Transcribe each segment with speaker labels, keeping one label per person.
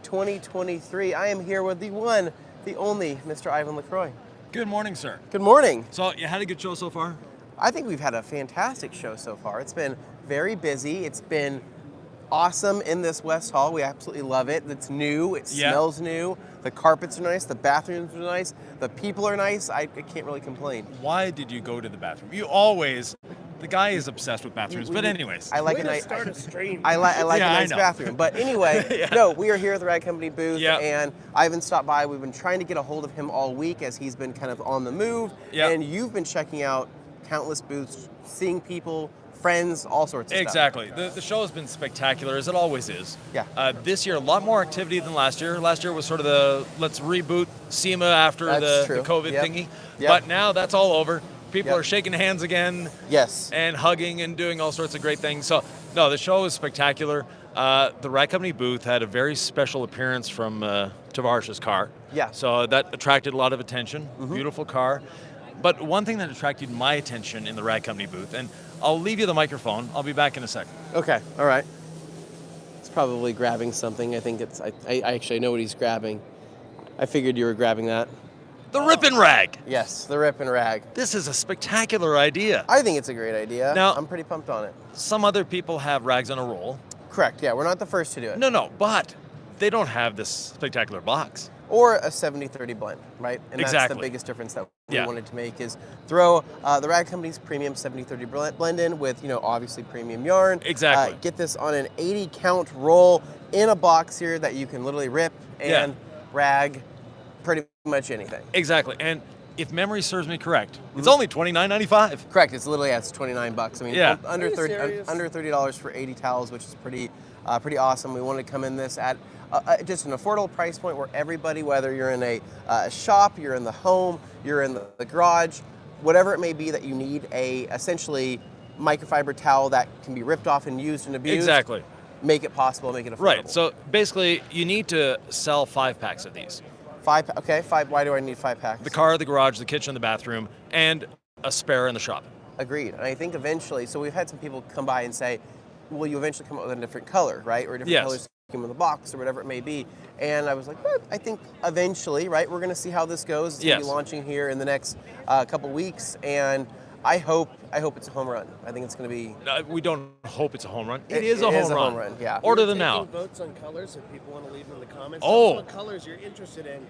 Speaker 1: 2023. I am here with the one, the only Mr. Yvan Lacroix.
Speaker 2: Good morning, sir.
Speaker 1: Good morning.
Speaker 2: So you had a good show so far?
Speaker 1: I think we've had a fantastic show so far. It's been very busy. It's been awesome in this West Hall. We absolutely love it. It's new. It smells new. The carpets are nice. The bathrooms are nice. The people are nice. I can't really complain.
Speaker 2: Why did you go to the bathroom? You always, the guy is obsessed with bathrooms. But anyways,
Speaker 1: I like
Speaker 3: Way
Speaker 1: a
Speaker 3: to
Speaker 1: nice
Speaker 3: start a stream.
Speaker 1: I like a
Speaker 2: Yeah, I
Speaker 1: nice
Speaker 2: know.
Speaker 1: bathroom. But anyway, no, we are here at the Rag Company booth,
Speaker 2: Yeah.
Speaker 1: and Yvan stopped by. We've been trying to get a hold of him all week as he's been kind of on the move.
Speaker 2: Yeah.
Speaker 1: And you've been checking out countless booths, seeing people, friends, all sorts of stuff.
Speaker 2: exactly. The show has been spectacular, as it always is.
Speaker 1: Yeah.
Speaker 2: This year, a lot more activity than last year. Last year was sort of the let's reboot SEMA after
Speaker 1: That's
Speaker 2: the
Speaker 1: true.
Speaker 2: COVID
Speaker 1: Yep.
Speaker 2: thingy.
Speaker 1: Yep.
Speaker 2: But now that's all over. People
Speaker 1: Yep.
Speaker 2: are shaking hands again.
Speaker 1: Yes.
Speaker 2: And hugging and doing all sorts of great things. So, no, the show was spectacular. The Rag Company booth had a very special appearance from Tavares's car.
Speaker 1: Yeah.
Speaker 2: So that attracted a lot of attention. Beautiful car. But one thing that attracted my attention in the Rag Company booth, and I'll leave you the microphone. I'll be back in a second.
Speaker 1: Okay. All right. It's probably grabbing something. I think it's. I actually know what he's grabbing. I figured you were grabbing that.
Speaker 2: The Rip and Rag.
Speaker 1: Yes, the Rip and Rag.
Speaker 2: This is a spectacular idea.
Speaker 1: I think it's a great idea.
Speaker 2: Now-
Speaker 1: I'm pretty pumped on it.
Speaker 2: Some other people have rags on a roll.
Speaker 1: Correct. Yeah, we're not the first to do it.
Speaker 2: No, but they don't have this spectacular box.
Speaker 1: Or a 70-30 blend, right? And that's the
Speaker 2: Exactly.
Speaker 1: biggest difference that we
Speaker 2: Yeah.
Speaker 1: wanted to make is throw the Rag Company's premium 70-30 blend in with, obviously premium yarn.
Speaker 2: Exactly.
Speaker 1: Get this on an 80 count roll in a box here that you can literally rip and rag pretty much anything.
Speaker 2: Exactly. And if memory serves me correct, it's only $29.95.
Speaker 1: Correct. It's literally it's $29. I mean,
Speaker 2: Yeah.
Speaker 1: under
Speaker 3: Are you
Speaker 1: 30
Speaker 3: serious?
Speaker 1: under $30 for 80 towels, which is pretty awesome. We wanted to come in this at just an affordable price point where everybody, whether you're in a shop, you're in the home, you're in the garage, whatever it may be that you need a essentially microfiber towel that can be ripped off and used and abused.
Speaker 2: Exactly.
Speaker 1: Make it possible, make it affordable.
Speaker 2: Right. So basically, you need to sell 5 packs of these.
Speaker 1: Five. Why do I need 5 packs?
Speaker 2: The car, the garage, the kitchen, the bathroom, and a spare in the shop.
Speaker 1: Agreed. And I think eventually, so we've had some people come by and say, will you eventually come up with a different color, right? Or different
Speaker 2: Yes.
Speaker 1: colors in the box or whatever it may be. And I was like, I think eventually, right, we're going to see how this goes. It's going to be
Speaker 2: Yes.
Speaker 1: launching here in the next couple weeks. And I hope it's a home run. I think it's going to be.
Speaker 2: We don't hope it's a home run.
Speaker 1: It
Speaker 2: It is a home run.
Speaker 1: Yeah.
Speaker 2: Order
Speaker 3: We're
Speaker 2: them now.
Speaker 3: taking votes on colors if people want to leave them in the comments.
Speaker 2: Oh.
Speaker 3: Tell us what colors you're interested in.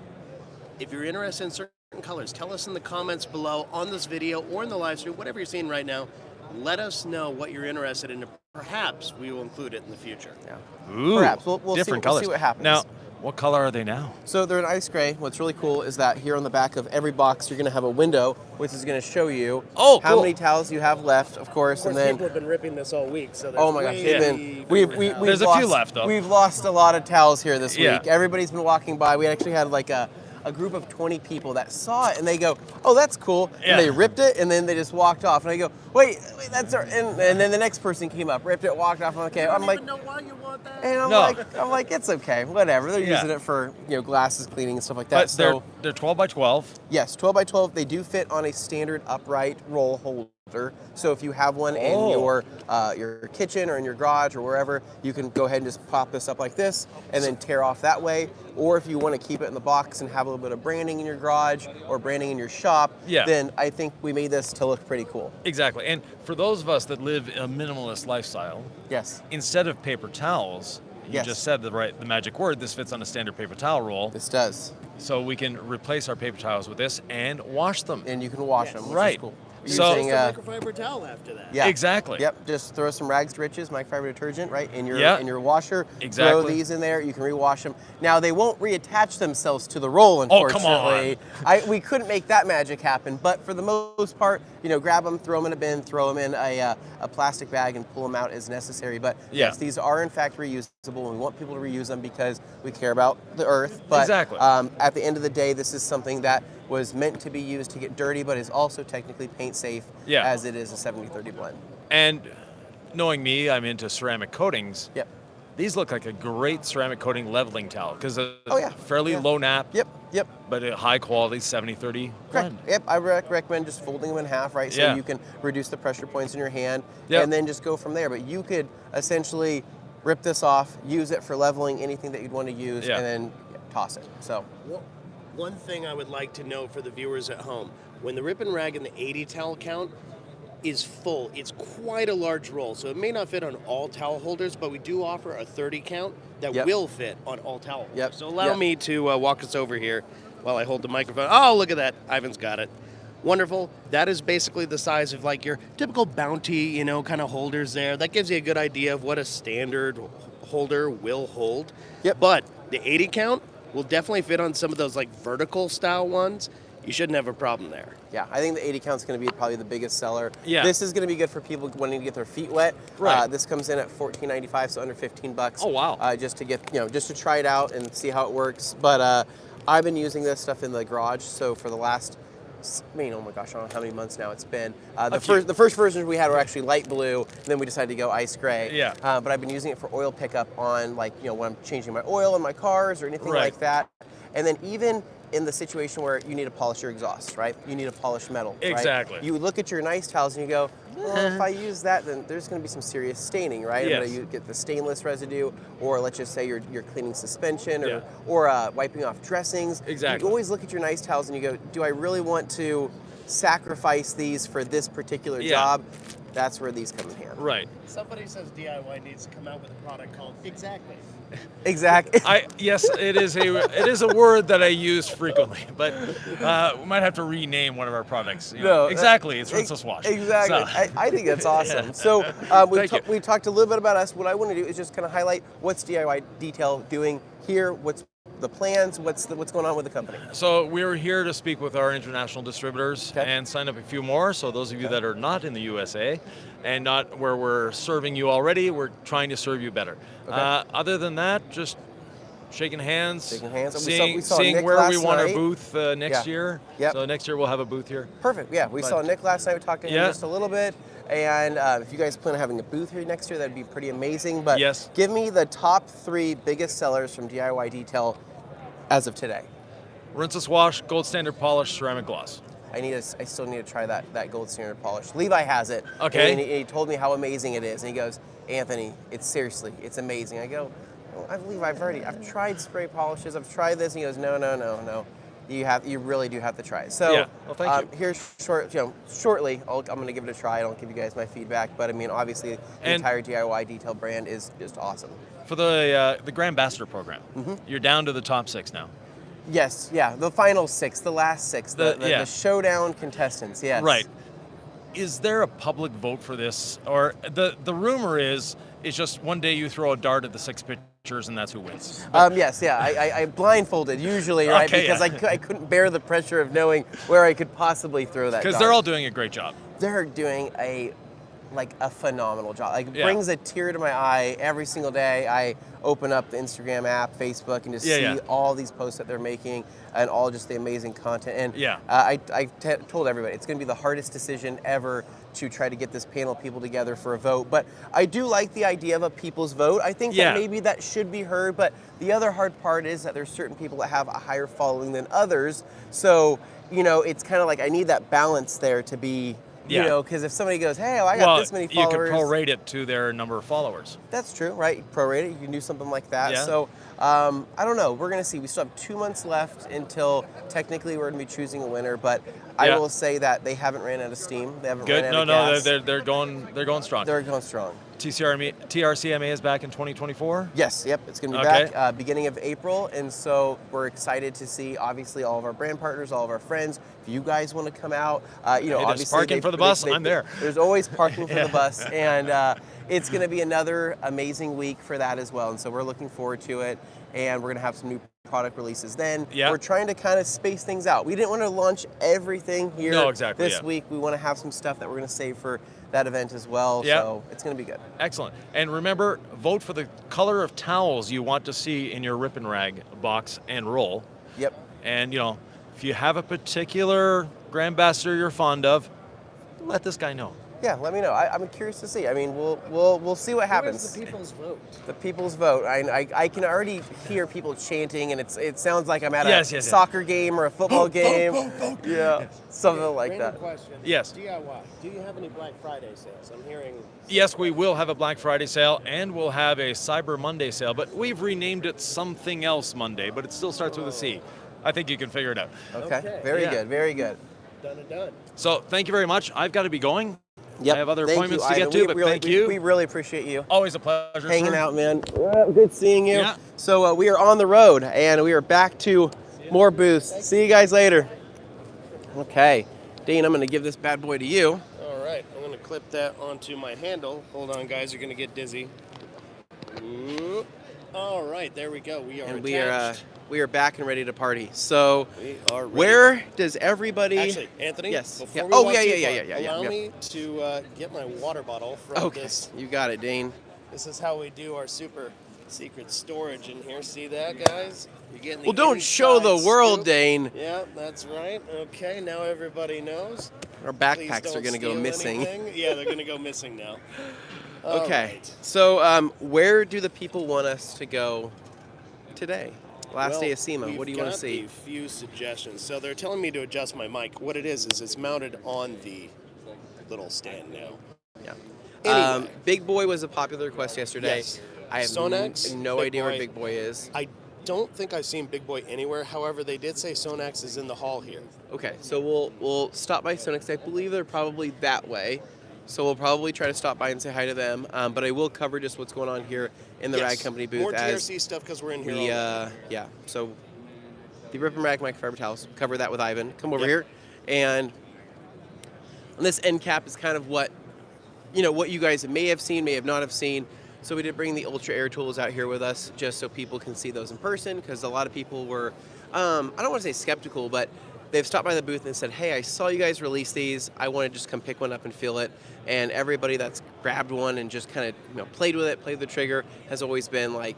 Speaker 3: If you're interested in certain colors, tell us in the comments below on this video or in the live stream, whatever you're seeing right now. Let us know what you're interested in. Perhaps we will include it in the future.
Speaker 1: Yeah.
Speaker 2: Ooh,
Speaker 1: Perhaps. We'll
Speaker 2: different
Speaker 1: see, we'll
Speaker 2: colors.
Speaker 1: see what happens.
Speaker 2: Now, what color are they now?
Speaker 1: So they're an ice gray. What's really cool is that here on the back of every box, you're going to have a window, which is going to show you
Speaker 2: Oh,
Speaker 1: how
Speaker 2: cool.
Speaker 1: many towels you have left, of course,
Speaker 3: Of course,
Speaker 1: and then.
Speaker 3: people have been ripping this all week, so there's
Speaker 1: Oh my gosh,
Speaker 3: way
Speaker 1: we've
Speaker 2: There's a
Speaker 1: lost,
Speaker 2: few left, though.
Speaker 1: We've lost a lot of towels here this
Speaker 2: Yeah.
Speaker 1: week. Everybody's been walking by. We actually had like a group of 20 people that saw it and they go, oh, that's cool.
Speaker 2: Yeah.
Speaker 1: And they ripped it and then they just walked off. And I go, wait, that's our, and then the next person came up, ripped it, walked off. I'm okay.
Speaker 3: I
Speaker 1: I'm
Speaker 3: don't
Speaker 1: like,
Speaker 3: even know why you want that.
Speaker 1: and
Speaker 2: No.
Speaker 1: I'm like, it's okay, whatever. They're
Speaker 2: Yeah.
Speaker 1: using it for glasses cleaning and stuff like that.
Speaker 2: But
Speaker 1: So
Speaker 2: they're 12 by 12.
Speaker 1: yes, 12 by 12. They do fit on a standard upright roll holder. So if you have one in
Speaker 2: Oh.
Speaker 1: your kitchen or in your garage or wherever, you can go ahead and just pop this up like this and then tear off that way. Or if you want to keep it in the box and have a little bit of branding in your garage or branding in your shop,
Speaker 2: Yeah.
Speaker 1: then I think we made this to look pretty cool.
Speaker 2: Exactly. And for those of us that live a minimalist lifestyle,
Speaker 1: Yes,
Speaker 2: instead of paper towels, you
Speaker 1: Yes.
Speaker 2: just said the magic word, this fits on a standard paper towel roll.
Speaker 1: this does.
Speaker 2: So we can replace our paper towels with this and wash them.
Speaker 1: And you can wash
Speaker 3: Yes.
Speaker 1: them, which
Speaker 2: Right.
Speaker 1: is cool.
Speaker 2: So-
Speaker 1: Using,
Speaker 3: Just a microfiber towel after that.
Speaker 1: yeah.
Speaker 2: Exactly.
Speaker 1: Yep, just throw some rags to riches, microfiber detergent, right, in your
Speaker 2: Yeah.
Speaker 1: in your washer. Throw
Speaker 2: Exactly.
Speaker 1: these in there. You can rewash them. Now they won't reattach themselves to the roll,
Speaker 2: Oh,
Speaker 1: unfortunately.
Speaker 2: come on.
Speaker 1: We couldn't make that magic happen, but for the most part, grab them, throw them in a bin, throw them in a plastic bag, and pull them out as necessary. But
Speaker 2: Yeah.
Speaker 1: yes, these are in fact reusable, and we want people to reuse them because we care about the earth. But
Speaker 2: Exactly.
Speaker 1: at the end of the day, this is something that was meant to be used to get dirty, but is also technically paint safe,
Speaker 2: Yeah.
Speaker 1: as it is a 70-30 blend.
Speaker 2: And knowing me, I'm into ceramic coatings.
Speaker 1: Yep.
Speaker 2: These look like a great ceramic coating leveling towel because
Speaker 1: Oh, yeah.
Speaker 2: fairly
Speaker 1: Yeah.
Speaker 2: low nap,
Speaker 1: Yep.
Speaker 2: but a high quality 70-30
Speaker 1: Correct.
Speaker 2: blend.
Speaker 1: Yep. I recommend just folding them in half, right? So
Speaker 2: Yeah.
Speaker 1: you can reduce the pressure points in your hand,
Speaker 2: Yep.
Speaker 1: and then just go from there. But you could essentially rip this off, use it for leveling anything that you'd want to use,
Speaker 2: Yeah.
Speaker 1: and then toss it. So
Speaker 3: One thing I would like to know for the viewers at home, when the Rip and Rag and the 80 towel count is full, it's quite a large roll. So it may not fit on all towel holders, but we do offer a 30 count that
Speaker 1: Yep.
Speaker 3: will fit on all towel holders.
Speaker 1: Yep.
Speaker 3: So allow
Speaker 1: Yep.
Speaker 3: me to walk us over here while I hold the microphone. Oh, look at that. Ivan's got it. Wonderful. That is basically the size of like your typical Bounty, kind of holders there. That gives you a good idea of what a standard holder will hold.
Speaker 1: Yep.
Speaker 3: But the 80 count will definitely fit on some of those like vertical style ones. You shouldn't have a problem there.
Speaker 1: yeah, I think the 80 count is going to be probably the biggest seller.
Speaker 2: Yeah.
Speaker 1: This is going to be good for people wanting to get their feet wet.
Speaker 2: Right.
Speaker 1: This comes in at $14.95, so under $15.
Speaker 2: Oh, wow.
Speaker 1: Just to get, just to try it out and see how it works. But I've been using this stuff in the garage. So for the last, oh my gosh, I don't know how many months now it's been. The first versions we had were actually light blue, and then we decided to go ice gray.
Speaker 2: Yeah.
Speaker 1: But I've been using it for oil pickup on when I'm changing my oil in my cars or anything
Speaker 2: Right.
Speaker 1: like that. And then even in the situation where you need to polish your exhaust, right? You need to polish metal, right?
Speaker 2: Exactly.
Speaker 1: You look at your nice towels and you go, well, if I use that, then there's going to be some serious staining, right?
Speaker 2: Yes.
Speaker 1: I'm going to get the stainless residue, or let's just say you're cleaning suspension,
Speaker 2: Yeah.
Speaker 1: or wiping off dressings.
Speaker 2: Exactly.
Speaker 1: You always look at your nice towels and you go, do I really want to sacrifice these for this particular
Speaker 2: Yeah.
Speaker 1: job? That's where these come in handy.
Speaker 2: Right.
Speaker 3: Somebody says DIY needs to come out with a product called Exactly.
Speaker 1: Exactly.
Speaker 2: Yes, it is a word that I use frequently, but we might have to rename one of our products.
Speaker 1: No,
Speaker 2: exactly. It's rinseless wash.
Speaker 1: Exactly.
Speaker 2: So-
Speaker 1: I think that's awesome.
Speaker 2: Yeah.
Speaker 1: So
Speaker 2: Thank you.
Speaker 1: we talked a little bit about us. What I want to do is just kind of highlight what's DIY Detail doing here, what's the plans, what's going on with the company.
Speaker 2: So we're here to speak with our international distributors
Speaker 1: Okay.
Speaker 2: and sign up a few more. So those of you that are not in the USA and not where we're serving you already, we're trying to serve you better.
Speaker 1: Okay.
Speaker 2: Other than that, just shaking hands,
Speaker 1: Shaking hands.
Speaker 2: seeing,
Speaker 1: We saw
Speaker 2: seeing
Speaker 1: Nick
Speaker 2: where we
Speaker 1: last
Speaker 2: want
Speaker 1: night.
Speaker 2: our booth next
Speaker 1: Yeah.
Speaker 2: year.
Speaker 1: Yep.
Speaker 2: So next year we'll have a booth here.
Speaker 1: Perfect. Yeah, we
Speaker 2: But-
Speaker 1: saw Nick last night. We talked to him
Speaker 2: Yeah.
Speaker 1: just a little bit. And if you guys plan on having a booth here next year, that'd be pretty amazing. But
Speaker 2: Yes.
Speaker 1: give me the top 3 biggest sellers from DIY Detail as of today.
Speaker 2: Rinseless wash, gold standard polish, ceramic gloss.
Speaker 1: I still need to try that gold standard polish. Levi has it.
Speaker 2: Okay.
Speaker 1: And he told me how amazing it is. And he goes, Anthony, it's amazing. I go, well, I've tried spray polishes. I've tried this. And he goes, no. You really do have to try it. So
Speaker 2: Yeah. Well, thank you.
Speaker 1: Here's shortly, I'm going to give it a try. I'll give you guys my feedback. But I mean, obviously, the
Speaker 2: And-
Speaker 1: entire DIY Detail brand is just awesome.
Speaker 2: For the Grand Ambassador program,
Speaker 1: Mm-hmm.
Speaker 2: you're down to the top 6 now.
Speaker 1: Yes, yeah, the final 6, the last 6,
Speaker 2: Yeah.
Speaker 1: the showdown contestants. Yes.
Speaker 2: Right. Is there a public vote for this? Or the rumor is it's just one day you throw a dart at the 6 pitchers and that's who wins.
Speaker 1: Yes, yeah, I blindfolded usually, right?
Speaker 2: Okay,
Speaker 1: because
Speaker 2: yeah.
Speaker 1: I couldn't bear the pressure of knowing where I could possibly throw that.
Speaker 2: Because
Speaker 1: dart.
Speaker 2: they're all doing a great job.
Speaker 1: They're doing a phenomenal job. It
Speaker 2: Yeah.
Speaker 1: brings a tear to my eye every single day. I open up the Instagram app, Facebook, and just see all these posts that they're making and all just the amazing content. And
Speaker 2: Yeah.
Speaker 1: I told everybody it's going to be the hardest decision ever to try to get this panel of people together for a vote. But I do like the idea of a people's vote. I think
Speaker 2: Yeah.
Speaker 1: that maybe that should be heard. But the other hard part is that there's certain people that have a higher following than others. So, it's kind of like I need that balance there to be,
Speaker 2: Yeah.
Speaker 1: because if somebody goes, hey, I got this many followers.
Speaker 2: You can prorate it to their number of followers.
Speaker 1: That's true, right? You prorate it, you can do something like that.
Speaker 2: Yeah.
Speaker 1: So I don't know. We're going to see. We still have 2 months left until technically we're going to be choosing a winner. But I
Speaker 2: Yeah.
Speaker 1: will say that they haven't ran out of steam. They haven't
Speaker 2: Good.
Speaker 1: ran out
Speaker 2: No,
Speaker 1: of gas.
Speaker 2: they're going strong.
Speaker 1: They're going strong.
Speaker 2: TRCMA is back in 2024.
Speaker 1: Yes, yep, it's going to be
Speaker 2: Okay.
Speaker 1: back beginning of April, and so we're excited to see, obviously, all of our brand partners, all of our friends. If you guys want to come out,
Speaker 2: there's
Speaker 1: obviously
Speaker 2: parking for the bus, I'm there.
Speaker 1: There's always parking for
Speaker 2: Yeah.
Speaker 1: the bus, and it's going to be another amazing week for that as well. And so we're looking forward to it, and we're going to have some new product releases then.
Speaker 2: Yeah.
Speaker 1: We're trying to kind of space things out. We didn't want to launch everything here
Speaker 2: No, exactly,
Speaker 1: this
Speaker 2: yeah.
Speaker 1: week. We want to have some stuff that we're going to save for that event as well.
Speaker 2: Yeah.
Speaker 1: So it's going to be good.
Speaker 2: Excellent. And remember, vote for the color of towels you want to see in your Rip and Rag box and roll.
Speaker 1: Yep.
Speaker 2: And, if you have a particular Grand Ambassador you're fond of, let this guy know.
Speaker 1: Yeah, let me know. I'm curious to see. I mean, we'll see what happens.
Speaker 3: Where's the people's vote?
Speaker 1: The people's vote. I can already hear people chanting, and it sounds like I'm at a
Speaker 2: Yes.
Speaker 1: soccer game or a football game.
Speaker 3: Vote.
Speaker 1: Yeah, something like
Speaker 3: Random
Speaker 1: that.
Speaker 3: question.
Speaker 2: Yes.
Speaker 3: DIY. Do you have any Black Friday sales? I'm hearing.
Speaker 2: Yes, we will have a Black Friday sale, and we'll have a Cyber Monday sale, but we've renamed it something else Monday, but it still starts with a C. I think you can figure it out.
Speaker 1: Okay. Very good. Very good.
Speaker 3: Done and done.
Speaker 2: So thank you very much. I've got to be going.
Speaker 1: Yep.
Speaker 2: I have other
Speaker 1: Thank
Speaker 2: appointments
Speaker 1: you,
Speaker 2: to get
Speaker 1: Ivan.
Speaker 2: to, but
Speaker 1: really,
Speaker 2: thank you.
Speaker 1: We really appreciate you.
Speaker 2: Always a pleasure.
Speaker 1: Hanging
Speaker 2: sir.
Speaker 1: out, man. Well, good seeing you.
Speaker 2: Yeah.
Speaker 1: So we are on the road, and we are back to more booths. See you guys later. Okay. Dean, I'm going to give this bad boy to you.
Speaker 3: All right, I'm going to clip that onto my handle. Hold on, guys, you're going to get dizzy. Ooh. All right, there we go. We are
Speaker 1: And
Speaker 3: attached.
Speaker 1: we are back and ready to party. So
Speaker 3: We are ready.
Speaker 1: where does everybody...
Speaker 3: Actually, Anthony,
Speaker 1: Yes.
Speaker 3: before
Speaker 1: Yeah.
Speaker 3: we
Speaker 1: Oh,
Speaker 3: walk
Speaker 1: yeah,
Speaker 3: too
Speaker 1: yeah,
Speaker 3: far,
Speaker 1: yeah, yeah,
Speaker 3: allow
Speaker 1: yeah.
Speaker 3: me to get my water bottle from
Speaker 1: Okay.
Speaker 3: this.
Speaker 1: You got it, Dean.
Speaker 3: This is how we do our super secret storage in here. See that, guys? You're getting the
Speaker 1: Well, don't show the
Speaker 3: inside
Speaker 1: world,
Speaker 3: scoop.
Speaker 1: Dane.
Speaker 3: Yeah, that's right. Okay, now everybody knows.
Speaker 1: Our
Speaker 3: Please
Speaker 1: backpacks are
Speaker 3: don't
Speaker 1: going to go
Speaker 3: steal
Speaker 1: missing.
Speaker 3: anything. Yeah, they're going to go missing now. All
Speaker 1: Okay.
Speaker 3: right.
Speaker 1: So where do the people want us to go today? Last
Speaker 3: Well,
Speaker 1: day of SEMA.
Speaker 3: we've
Speaker 1: What do you want to
Speaker 3: got
Speaker 1: see?
Speaker 3: A few suggestions. So they're telling me to adjust my mic. What it is it's mounted on the little stand now.
Speaker 1: Yeah.
Speaker 3: Anyway.
Speaker 1: Big Boy was a popular request yesterday.
Speaker 3: Yes.
Speaker 1: I have
Speaker 3: SONAX,
Speaker 1: no
Speaker 3: Big
Speaker 1: idea where
Speaker 3: Boy.
Speaker 1: Big Boy is.
Speaker 3: I don't think I've seen Big Boy anywhere. However, they did say SONAX is in the hall here.
Speaker 1: Okay, so we'll stop by SONAX. I believe they're probably that way. So we'll probably try to stop by and say hi to them. But I will cover just what's going on here in the
Speaker 3: Yes.
Speaker 1: Rag Company booth.
Speaker 3: More
Speaker 1: as
Speaker 3: TRC stuff because we're in here
Speaker 1: we,
Speaker 3: already.
Speaker 1: yeah. So the Rip and Rag microfiber towels, cover that with Ivan. Come over
Speaker 3: Yep.
Speaker 1: here. And this end cap is kind of what you guys may have seen, may have not have seen. So we did bring the Ultra Air tools out here with us just so people can see those in person, because a lot of people were, I don't want to say skeptical, but they've stopped by the booth and said, hey, I saw you guys release these. I want to just come pick one up and feel it. And everybody that's grabbed one and just kind of played with it, played the trigger, has always been like,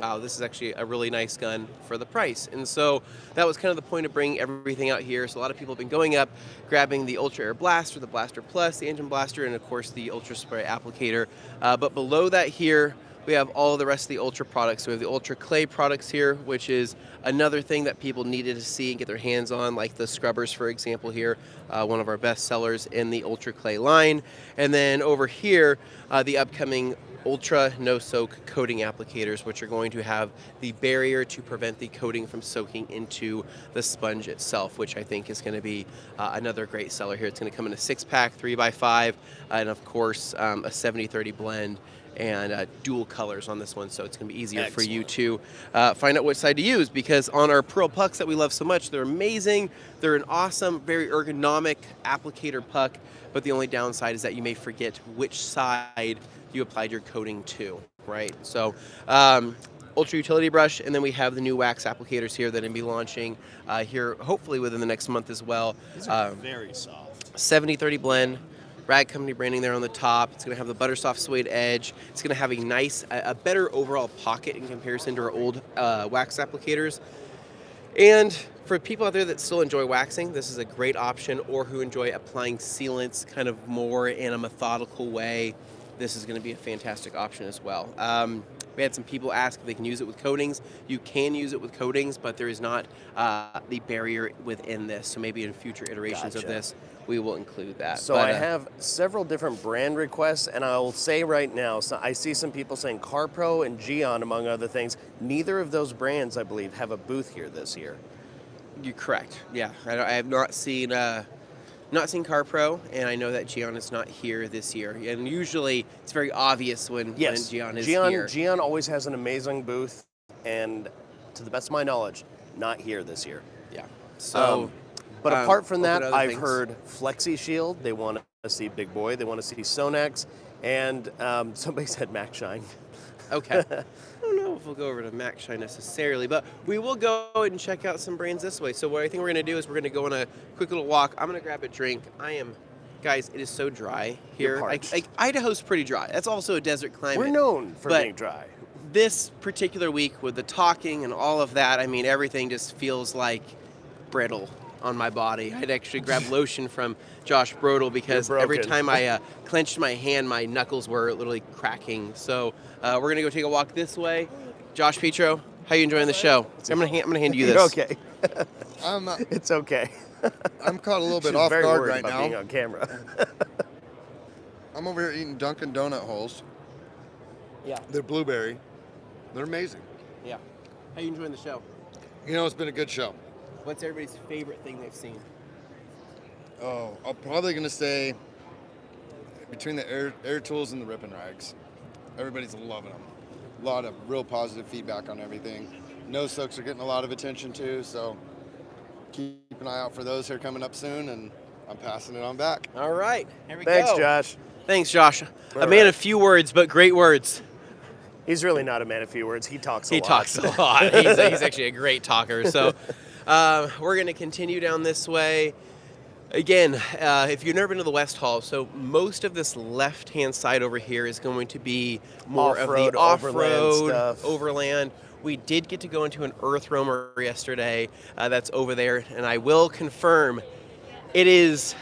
Speaker 1: wow, this is actually a really nice gun for the price. And so that was kind of the point of bringing everything out here. So a lot of people have been going up, grabbing the Ultra Air Blaster, the Blaster Plus, the Engine Blaster, and of course the Ultra Spray Applicator. But below that here, we have all the rest of the Ultra products. So we have the Ultra Clay products here, which is another thing that people needed to see and get their hands on, like the scrubbers, for example, here, one of our best sellers in the Ultra Clay line. And then over here, the upcoming Ultra no-soak coating applicators, which are going to have the barrier to prevent the coating from soaking into the sponge itself, which I think is going to be another great seller here. It's going to come in a 6-pack, 3x5, and of course a 70-30 blend, and dual colors on this one, so it's going to be easier for you to find out which side to use, because on our Pearl pucks that we love so much, they're amazing. They're an awesome, very ergonomic applicator puck, but the only downside is that you may forget which side you applied your coating to, right? So Ultra Utility Brush, and then we have the new wax applicators here that will be launching here hopefully within the next month as well.
Speaker 3: These are very soft.
Speaker 1: 70-30 blend, Rag Company branding there on the top. It's going to have the Buttersoft suede edge. It's going to have a better overall pocket in comparison to our old wax applicators. And for people out there that still enjoy waxing, this is a great option, or who enjoy applying sealants kind of more in a methodical way. This is going to be a fantastic option as well. We had some people ask if they can use it with coatings. You can use it with coatings, but there is not the barrier within this. So maybe in future iterations of this, we will include that.
Speaker 3: So I have several different brand requests, and I'll say right now, so I see some people saying CarPro and Gion, among other things. Neither of those brands, I believe, have a booth here this year.
Speaker 1: You're correct. Yeah, I have not seen CarPro, and I know that Gion is not here this year. And usually, it's very obvious when Gion is here.
Speaker 3: Gion always has an amazing booth, and to the best of my knowledge, not here this year.
Speaker 1: Yeah. So,
Speaker 3: but apart from that,
Speaker 1: other
Speaker 3: I've
Speaker 1: things.
Speaker 3: heard Flexishield. They want to see Big Boy. They want to see SONAX, and somebody said Mac Shine.
Speaker 1: Okay. I don't know if we'll go over to Mac Shine necessarily, but we will go and check out some brands this way. So what I think we're going to do is we're going to go on a quick little walk. I'm going to grab a drink. Guys, it is so dry here. Idaho's pretty dry. That's also a desert climate.
Speaker 3: We're known for being dry.
Speaker 1: This particular week with the talking and all of that, I mean, everything just feels like brittle. on my body. I'd actually grab lotion from Josh Brodel because every time I clenched my hand, my knuckles were literally cracking. So we're going to go take a walk this way. Josh Petro, how are you enjoying the show? I'm going to hand you this.
Speaker 4: Okay.
Speaker 5: It's okay.
Speaker 4: I'm caught a little bit
Speaker 5: She's
Speaker 4: off
Speaker 5: very
Speaker 4: guard
Speaker 5: worried
Speaker 4: right
Speaker 5: about
Speaker 4: now.
Speaker 5: being on camera.
Speaker 4: I'm over here eating Dunkin' Donut holes.
Speaker 1: Yeah.
Speaker 4: They're blueberry. They're amazing.
Speaker 1: Yeah. How are you enjoying the show?
Speaker 4: You know, it's been a good show.
Speaker 1: What's everybody's favorite thing they've seen?
Speaker 4: Oh, I'm probably going to say between the air tools and the ripping rags. Everybody's loving them. A lot of real positive feedback on everything. No soaks are getting a lot of attention too, so keep an eye out for those here coming up soon, and I'm passing it on back.
Speaker 1: All right. Here we go.
Speaker 5: Thanks, Josh.
Speaker 1: Thanks, Josh. A man of few words, but great words.
Speaker 5: He's really not a man of few words. He talks a lot.
Speaker 1: He talks a lot. He's actually a great talker. So we're going to continue down this way. Again, if you've never been to the West Hall, so most of this left-hand side over here is going to be more
Speaker 5: Off-road,
Speaker 1: of the off-road,
Speaker 5: overland stuff.
Speaker 1: overland. We did get to go into an earth roamer yesterday that's over there, and I will confirm it is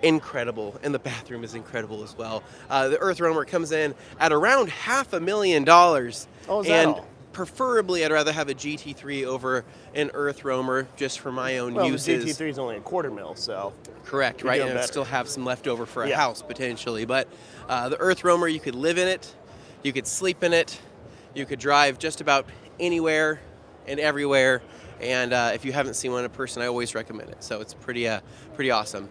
Speaker 1: incredible, and the bathroom is incredible as well. The earth roamer comes in at around $500,000.
Speaker 5: Oh, is that all?
Speaker 1: Preferably, I'd rather have a GT3 over an earth roamer just for my own
Speaker 5: Well,
Speaker 1: uses.
Speaker 5: the GT3 is only a quarter mil, so.
Speaker 1: Correct,
Speaker 5: You're
Speaker 1: right?
Speaker 5: doing
Speaker 1: And
Speaker 5: better.
Speaker 1: still have some left over for a
Speaker 5: Yeah.
Speaker 1: house potentially. But the earth roamer, you could live in it, you could sleep in it, you could drive just about anywhere and everywhere. And if you haven't seen one in person, I always recommend it. So it's pretty awesome.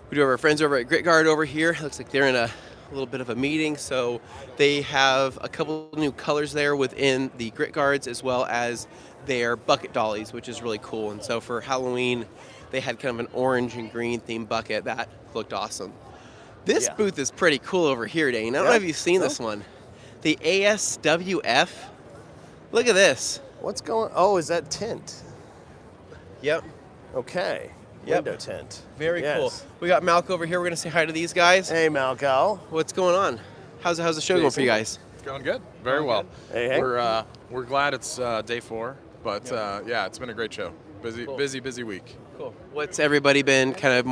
Speaker 1: We do have our friends over at Grit Guard over here. Looks like they're in a little bit of a meeting. So they have a couple new colors there within the Grit Guards, as well as their bucket dollies, which is really cool. And so for Halloween, they had kind of an orange and green themed bucket that looked awesome. This booth is pretty cool over here, Dane. I don't know if you've seen this one. The ASWF. Look at this.
Speaker 5: What's going? Oh, is that Tint?
Speaker 1: Yep.
Speaker 5: Okay.
Speaker 1: Yep.
Speaker 5: Window tint.
Speaker 1: Very
Speaker 5: Yes.
Speaker 1: cool. We got Malco over here. We're gonna say hi to these guys.
Speaker 5: Hey, Malco.
Speaker 1: What's going on? How's the show going for you guys?
Speaker 6: It's going good. Very well.
Speaker 5: Hey, hey.
Speaker 6: We're glad it's day 4, but yeah, it's been a great show. Busy week.
Speaker 1: Cool. What's everybody been kind of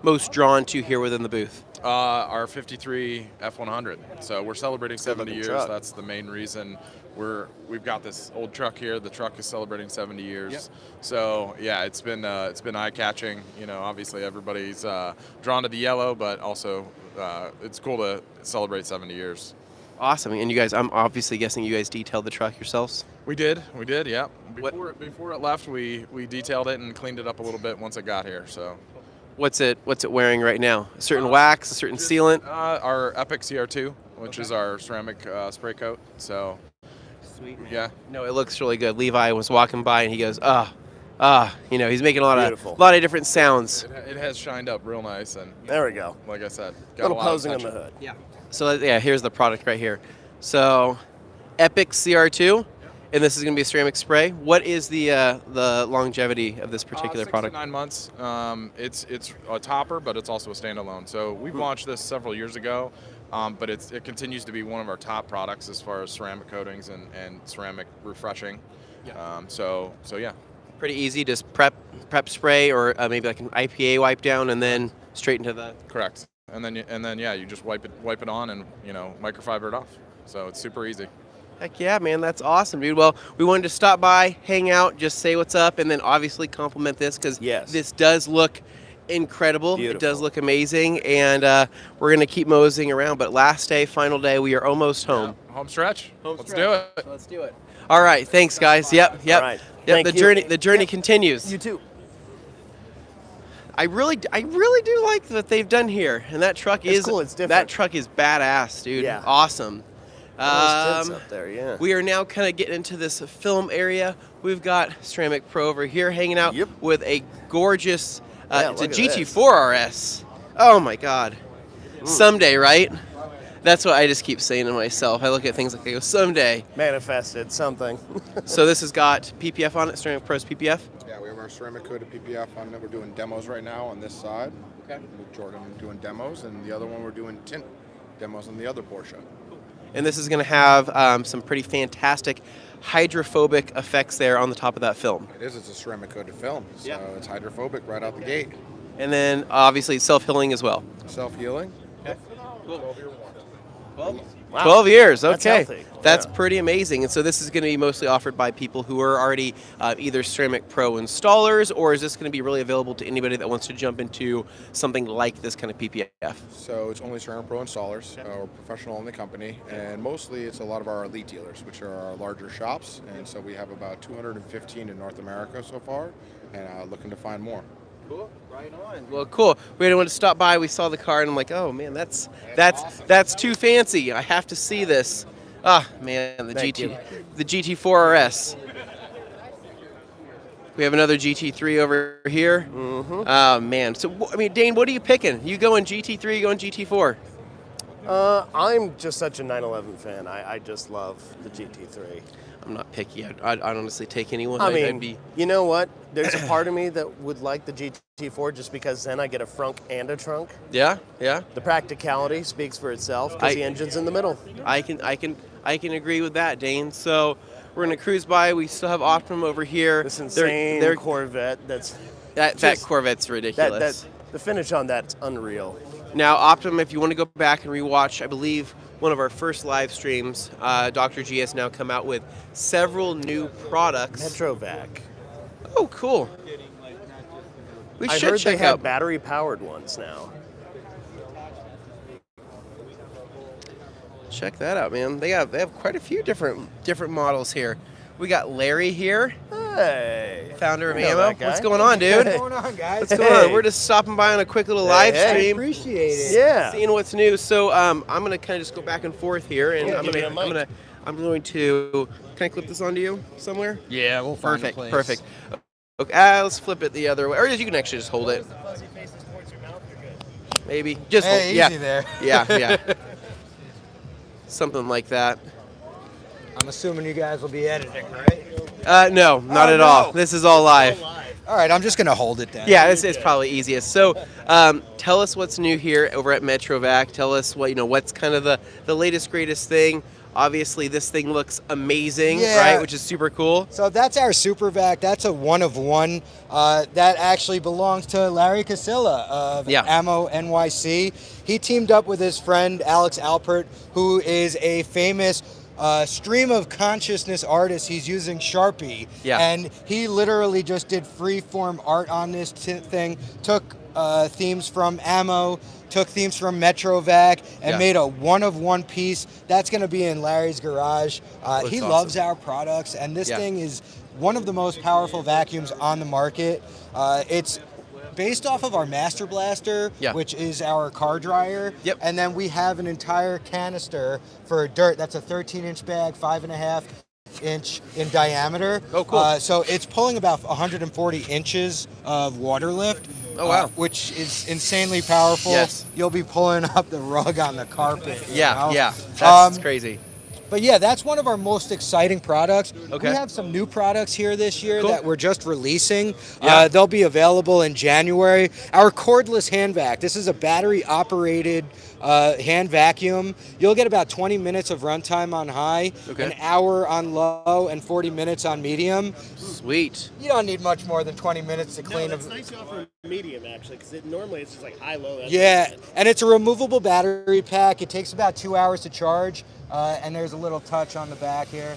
Speaker 1: most drawn to here within the booth?
Speaker 6: Our 53 F100. So we're celebrating 70 years.
Speaker 5: truck.
Speaker 6: That's the main reason. We've got this old truck here. The truck is celebrating 70 years.
Speaker 1: Yep.
Speaker 6: So yeah, it's been eye-catching. You know, obviously everybody's drawn to the yellow, but also it's cool to celebrate 70 years.
Speaker 1: Awesome. And you guys, I'm obviously guessing you guys detailed the truck yourselves?
Speaker 6: We did, yeah. Before it left, we detailed it and cleaned it up a little bit once it got here. So,
Speaker 1: What's it wearing right now? A certain wax, a certain sealant?
Speaker 6: Our Epic CR2, which is our ceramic spray coat. So,
Speaker 1: Sweet, man.
Speaker 6: yeah.
Speaker 1: No, it looks really good. Levi was walking by and he goes, you know, he's making a lot of different sounds.
Speaker 6: It has shined up real nice, and
Speaker 5: There we go.
Speaker 6: like I said, got
Speaker 5: Little
Speaker 6: a lot of
Speaker 5: posing on the
Speaker 6: attention.
Speaker 5: hood.
Speaker 1: Yeah. So yeah, here's the product right here. So, Epic CR2, and this is going to be a ceramic spray. What is the longevity of this particular
Speaker 6: 6 to
Speaker 1: product?
Speaker 6: 9 months. It's a topper, but it's also a standalone. So we've launched this several years ago, but it continues to be one of our top products as far as ceramic coatings and ceramic refreshing.
Speaker 1: Yeah.
Speaker 6: So yeah.
Speaker 1: Pretty easy, just prep spray or maybe like an IPA wipe down and then straight into the.
Speaker 6: Correct. And then yeah, you just wipe it on and microfiber it off. So it's super easy.
Speaker 1: Heck yeah, man, that's awesome, dude. Well, we wanted to stop by, hang out, just say what's up, and then obviously compliment this because this does look incredible.
Speaker 5: Beautiful.
Speaker 1: It does look amazing, and we're gonna keep moseying around. But last day, final day, we are almost home.
Speaker 6: Yeah, home stretch. Let's
Speaker 1: stretch.
Speaker 6: do it.
Speaker 1: Let's do it. All right, thanks, guys. Yep.
Speaker 5: All right.
Speaker 1: Yep.
Speaker 5: Thank
Speaker 1: The journey continues.
Speaker 5: You too.
Speaker 1: I really do like what they've done here, and that truck
Speaker 5: It's
Speaker 1: is
Speaker 5: cool, it's different.
Speaker 1: That truck is badass, dude.
Speaker 5: Yeah.
Speaker 1: Awesome.
Speaker 5: Those tints up there, yeah.
Speaker 1: We are now kind of getting into this film area. We've got Ceramic Pro over here hanging out
Speaker 5: Yep.
Speaker 1: with a gorgeous,
Speaker 5: Yeah,
Speaker 1: it's a
Speaker 5: look at this.
Speaker 1: GT4 RS. Oh my God. Someday, right? That's what I just keep saying to myself. I look at things like I go, someday.
Speaker 5: Manifested something.
Speaker 1: So this has got PPF on it, Ceramic Pro's PPF.
Speaker 7: Yeah, we have our ceramic coated PPF on it. We're doing demos right now on this side.
Speaker 1: Okay.
Speaker 7: With Jordan doing demos, and the other one we're doing tint demos on the other portion.
Speaker 1: and this is going to have some pretty fantastic hydrophobic effects there on the top of that film.
Speaker 7: It is. It's a ceramic coated film, so
Speaker 1: Yeah.
Speaker 7: it's hydrophobic right out the gate.
Speaker 1: And then obviously self-healing as well.
Speaker 7: Self-healing.
Speaker 1: Okay. Cool. 12?
Speaker 5: Wow.
Speaker 1: 12 years,
Speaker 5: That's
Speaker 1: okay.
Speaker 5: healthy.
Speaker 1: That's
Speaker 5: Yeah.
Speaker 1: pretty amazing. And so this is going to be mostly offered by people who are already either Ceramic Pro installers, or is this going to be really available to anybody that wants to jump into something like this kind of PPF?
Speaker 7: So it's only Ceramic Pro installers or professional only company, and mostly it's a lot of our elite dealers, which are our larger shops. And so we have about 215 in North America so far, and looking to find more.
Speaker 1: Cool. Right on. Well, cool. We had to stop by. We saw the car, and I'm like, oh man, that's too fancy. I have to see this. Ah, man, the GT4 RS. We have another GT3 over here.
Speaker 5: Mm-hmm.
Speaker 1: Oh man. So I mean, Dane, what are you picking? You going GT3? You going GT4?
Speaker 5: I'm just such a 911 fan. I just love the GT3.
Speaker 1: I'm not picky. I'd honestly take anyone.
Speaker 5: I mean,
Speaker 1: I'd be.
Speaker 5: you know what? There's a part of me that would like the GT4 just because then I get a frunk and a trunk.
Speaker 1: Yeah, yeah.
Speaker 5: The practicality speaks for itself because the engine's in the middle.
Speaker 1: I can agree with that, Dane. So we're gonna cruise by. We still have Optimum over here.
Speaker 5: This insane
Speaker 1: They're-
Speaker 5: Corvette that's
Speaker 1: that Corvette's ridiculous.
Speaker 5: the finish on that's unreal.
Speaker 1: Now, Optimum, if you want to go back and rewatch, I believe one of our first live streams, Dr. G has now come out with several new products.
Speaker 5: Metrovac.
Speaker 1: Oh, cool. We
Speaker 5: I
Speaker 1: should
Speaker 5: heard they
Speaker 1: check
Speaker 5: have
Speaker 1: out.
Speaker 5: battery-powered ones now.
Speaker 1: Check that out, man. They have quite a few different models here. We got Larry here,
Speaker 5: Hey.
Speaker 1: founder of
Speaker 5: You know
Speaker 1: Ammo.
Speaker 5: that guy.
Speaker 1: What's going on, dude?
Speaker 5: What's
Speaker 8: going on, guys?
Speaker 1: What's going on? We're just stopping by on a quick little live
Speaker 5: hey.
Speaker 1: stream.
Speaker 8: Appreciate it.
Speaker 5: Yeah.
Speaker 1: Seeing what's new. So I'm gonna kind of just go back and forth here, and
Speaker 5: Yeah,
Speaker 1: I'm
Speaker 5: give me a
Speaker 1: going
Speaker 5: mic.
Speaker 1: to. Can I clip this onto you somewhere?
Speaker 8: Yeah, we'll find
Speaker 1: Perfect.
Speaker 8: a place.
Speaker 1: Perfect. Okay, let's flip it the other way, or you can actually just hold it. Maybe just hold.
Speaker 8: Hey,
Speaker 1: Yeah.
Speaker 8: easy there.
Speaker 1: Yeah. Something like that.
Speaker 8: I'm assuming you guys will be editing, right?
Speaker 1: No, not
Speaker 8: Oh,
Speaker 1: at all.
Speaker 8: no.
Speaker 1: This is all live.
Speaker 8: All right, I'm just gonna hold it then.
Speaker 1: Yeah, it's probably easiest. So, tell us what's new here over at Metrovac. Tell us what's kind of the latest greatest thing. Obviously, this thing looks amazing,
Speaker 8: Yeah.
Speaker 1: right? Which is super cool.
Speaker 8: So that's our Super Vac. That's a one of one. That actually belongs to Larry Casilla of
Speaker 1: Yeah.
Speaker 8: Ammo NYC. He teamed up with his friend Alex Alpert, who is a famous stream of consciousness artist. He's using Sharpie.
Speaker 1: Yeah.
Speaker 8: And he literally just did freeform art on this thing, took themes from Ammo, took themes from Metrovac, and
Speaker 1: Yeah.
Speaker 8: made a one-of-one piece. That's going to be in Larry's garage.
Speaker 1: Looks
Speaker 8: He
Speaker 1: awesome.
Speaker 8: loves our products, and this
Speaker 1: Yeah.
Speaker 8: thing is one of the most powerful vacuums on the market. It's based off of our Master Blaster,
Speaker 1: Yeah.
Speaker 8: which is our car dryer.
Speaker 1: Yep.
Speaker 8: And then we have an entire canister for dirt. That's a 13-inch bag, 5.5-inch in diameter.
Speaker 1: Oh, cool.
Speaker 8: So it's pulling about 140 inches of water lift.
Speaker 1: Oh, wow.
Speaker 8: Which is insanely powerful.
Speaker 1: Yes.
Speaker 8: You'll be pulling up the rug on the carpet. you
Speaker 1: Yeah,
Speaker 8: know?
Speaker 1: yeah. That's crazy.
Speaker 8: But yeah, that's one of our most exciting products.
Speaker 1: Okay.
Speaker 8: We have some new products here this year
Speaker 1: Cool.
Speaker 8: that we're just releasing.
Speaker 1: Yeah.
Speaker 8: They'll be available in January. Our cordless hand vac. This is a battery operated hand vacuum. You'll get about 20 minutes of runtime on high,
Speaker 1: Okay.
Speaker 8: an hour on low, and 40 minutes on medium.
Speaker 1: Sweet.
Speaker 8: You don't need much more than 20 minutes to clean
Speaker 3: No,
Speaker 8: a
Speaker 3: that's nice you offer medium actually, because normally it's just like high low. That's
Speaker 8: Yeah, and it's a removable battery pack. It takes about 2 hours to charge, and there's a little touch on the back here.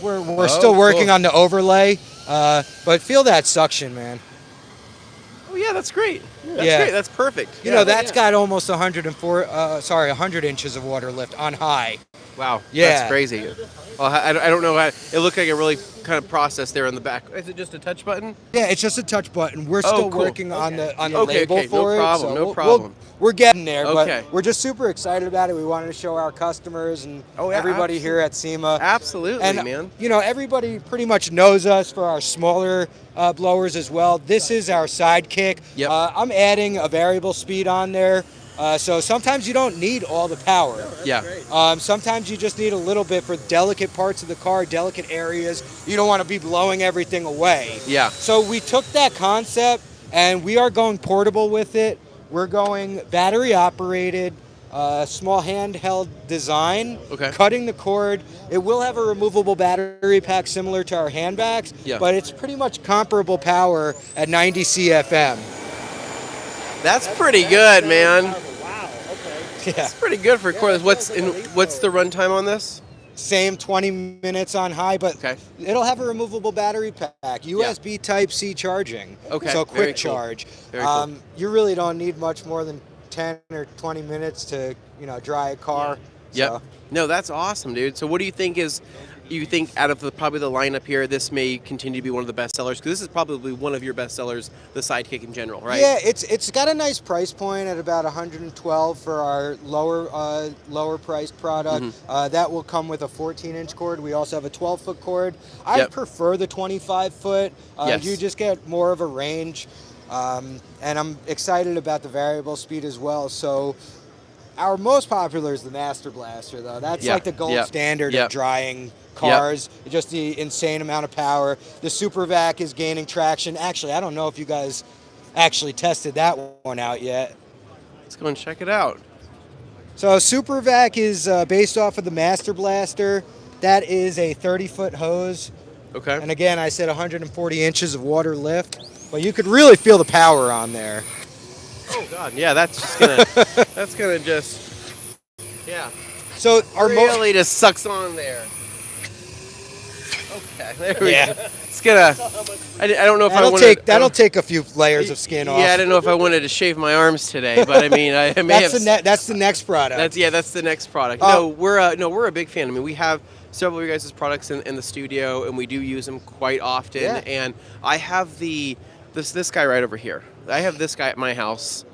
Speaker 8: We're still working
Speaker 1: cool.
Speaker 8: on the overlay, but feel that suction, man.
Speaker 1: Oh yeah, that's great. That's
Speaker 8: Yeah.
Speaker 1: great. That's perfect.
Speaker 8: You know, that's got almost 100 inches of water lift on high.
Speaker 1: Wow.
Speaker 8: Yeah.
Speaker 1: That's crazy. Well, I don't know how it looked like a really kind of process there on the back. Is it just a touch button?
Speaker 8: Yeah, it's just a touch button. We're still
Speaker 1: cool.
Speaker 8: working on the
Speaker 1: Okay,
Speaker 8: label
Speaker 1: okay, no
Speaker 8: for it.
Speaker 1: problem,
Speaker 8: so
Speaker 1: no
Speaker 8: we'll-
Speaker 1: problem.
Speaker 8: we're getting there,
Speaker 1: Okay.
Speaker 8: but we're just super excited about it. We wanted to show our customers and
Speaker 1: Oh, yeah,
Speaker 8: everybody here at SEMA.
Speaker 1: Absolutely,
Speaker 8: And,
Speaker 1: man.
Speaker 8: you know, everybody pretty much knows us for our smaller blowers as well. This is our sidekick.
Speaker 1: Yep.
Speaker 8: I'm adding a variable speed on there. So sometimes you don't need all the power.
Speaker 1: Yeah.
Speaker 8: Sometimes you just need a little bit for delicate parts of the car, delicate areas. You don't want to be blowing everything away.
Speaker 1: Yeah.
Speaker 8: So we took that concept and we are going portable with it. We're going battery operated. Small handheld design.
Speaker 1: Okay.
Speaker 8: Cutting the cord. It will have a removable battery pack similar to our handbags,
Speaker 1: Yeah.
Speaker 8: but it's pretty much comparable power at 90 CFM.
Speaker 1: That's pretty good, man.
Speaker 5: Wow. Okay.
Speaker 8: Yeah.
Speaker 1: That's pretty good for cordless. What's the runtime on this?
Speaker 8: Same 20 minutes on high, but
Speaker 1: Okay.
Speaker 8: it'll have a removable battery pack. USB Type-C charging.
Speaker 1: Okay,
Speaker 8: So
Speaker 1: very
Speaker 8: quick
Speaker 1: cool.
Speaker 8: charge.
Speaker 1: Very cool.
Speaker 8: You really don't need much more than 10 or 20 minutes to, dry a car.
Speaker 1: Yep.
Speaker 8: So,
Speaker 1: No, that's awesome, dude. So what do you think out of probably the lineup here, this may continue to be one of the best sellers? Because this is probably one of your best sellers, the Sidekick in general, right?
Speaker 8: Yeah, it's got a nice price point at about $112 for our lower priced product.
Speaker 1: Mm-hmm.
Speaker 8: That will come with a 14-inch cord. We also have a 12-foot cord. I
Speaker 1: Yep.
Speaker 8: prefer the 25-foot.
Speaker 1: Yes.
Speaker 8: You just get more of a range, and I'm excited about the variable speed as well. So our most popular is the Master Blaster, though. That's
Speaker 1: Yeah,
Speaker 8: like the gold
Speaker 1: yeah,
Speaker 8: standard
Speaker 1: yeah.
Speaker 8: of drying cars. Just the insane amount of power. The Super Vac is gaining traction. Actually, I don't know if you guys actually tested that one out yet.
Speaker 1: Let's go and check it out.
Speaker 8: So Super Vac is based off of the Master Blaster. That is a 30-foot hose.
Speaker 1: Okay.
Speaker 8: And again, I said 140 inches of water lift. But you could really feel the power on there.
Speaker 1: Oh God, yeah, that's just gonna, yeah.
Speaker 8: So our
Speaker 1: Really just sucks on there. Okay, there we go. It's gonna. I don't know if
Speaker 8: that'll take a few layers of skin off.
Speaker 1: Yeah, I didn't know if I wanted to shave my arms today, but I mean, I may have.
Speaker 8: That's the next product.
Speaker 1: That's the next product. We're a big fan. I mean, we have several of your guys' products in the studio, and we do use them quite often.
Speaker 8: Yeah.
Speaker 1: And I have this guy right over here. I have this guy at my house.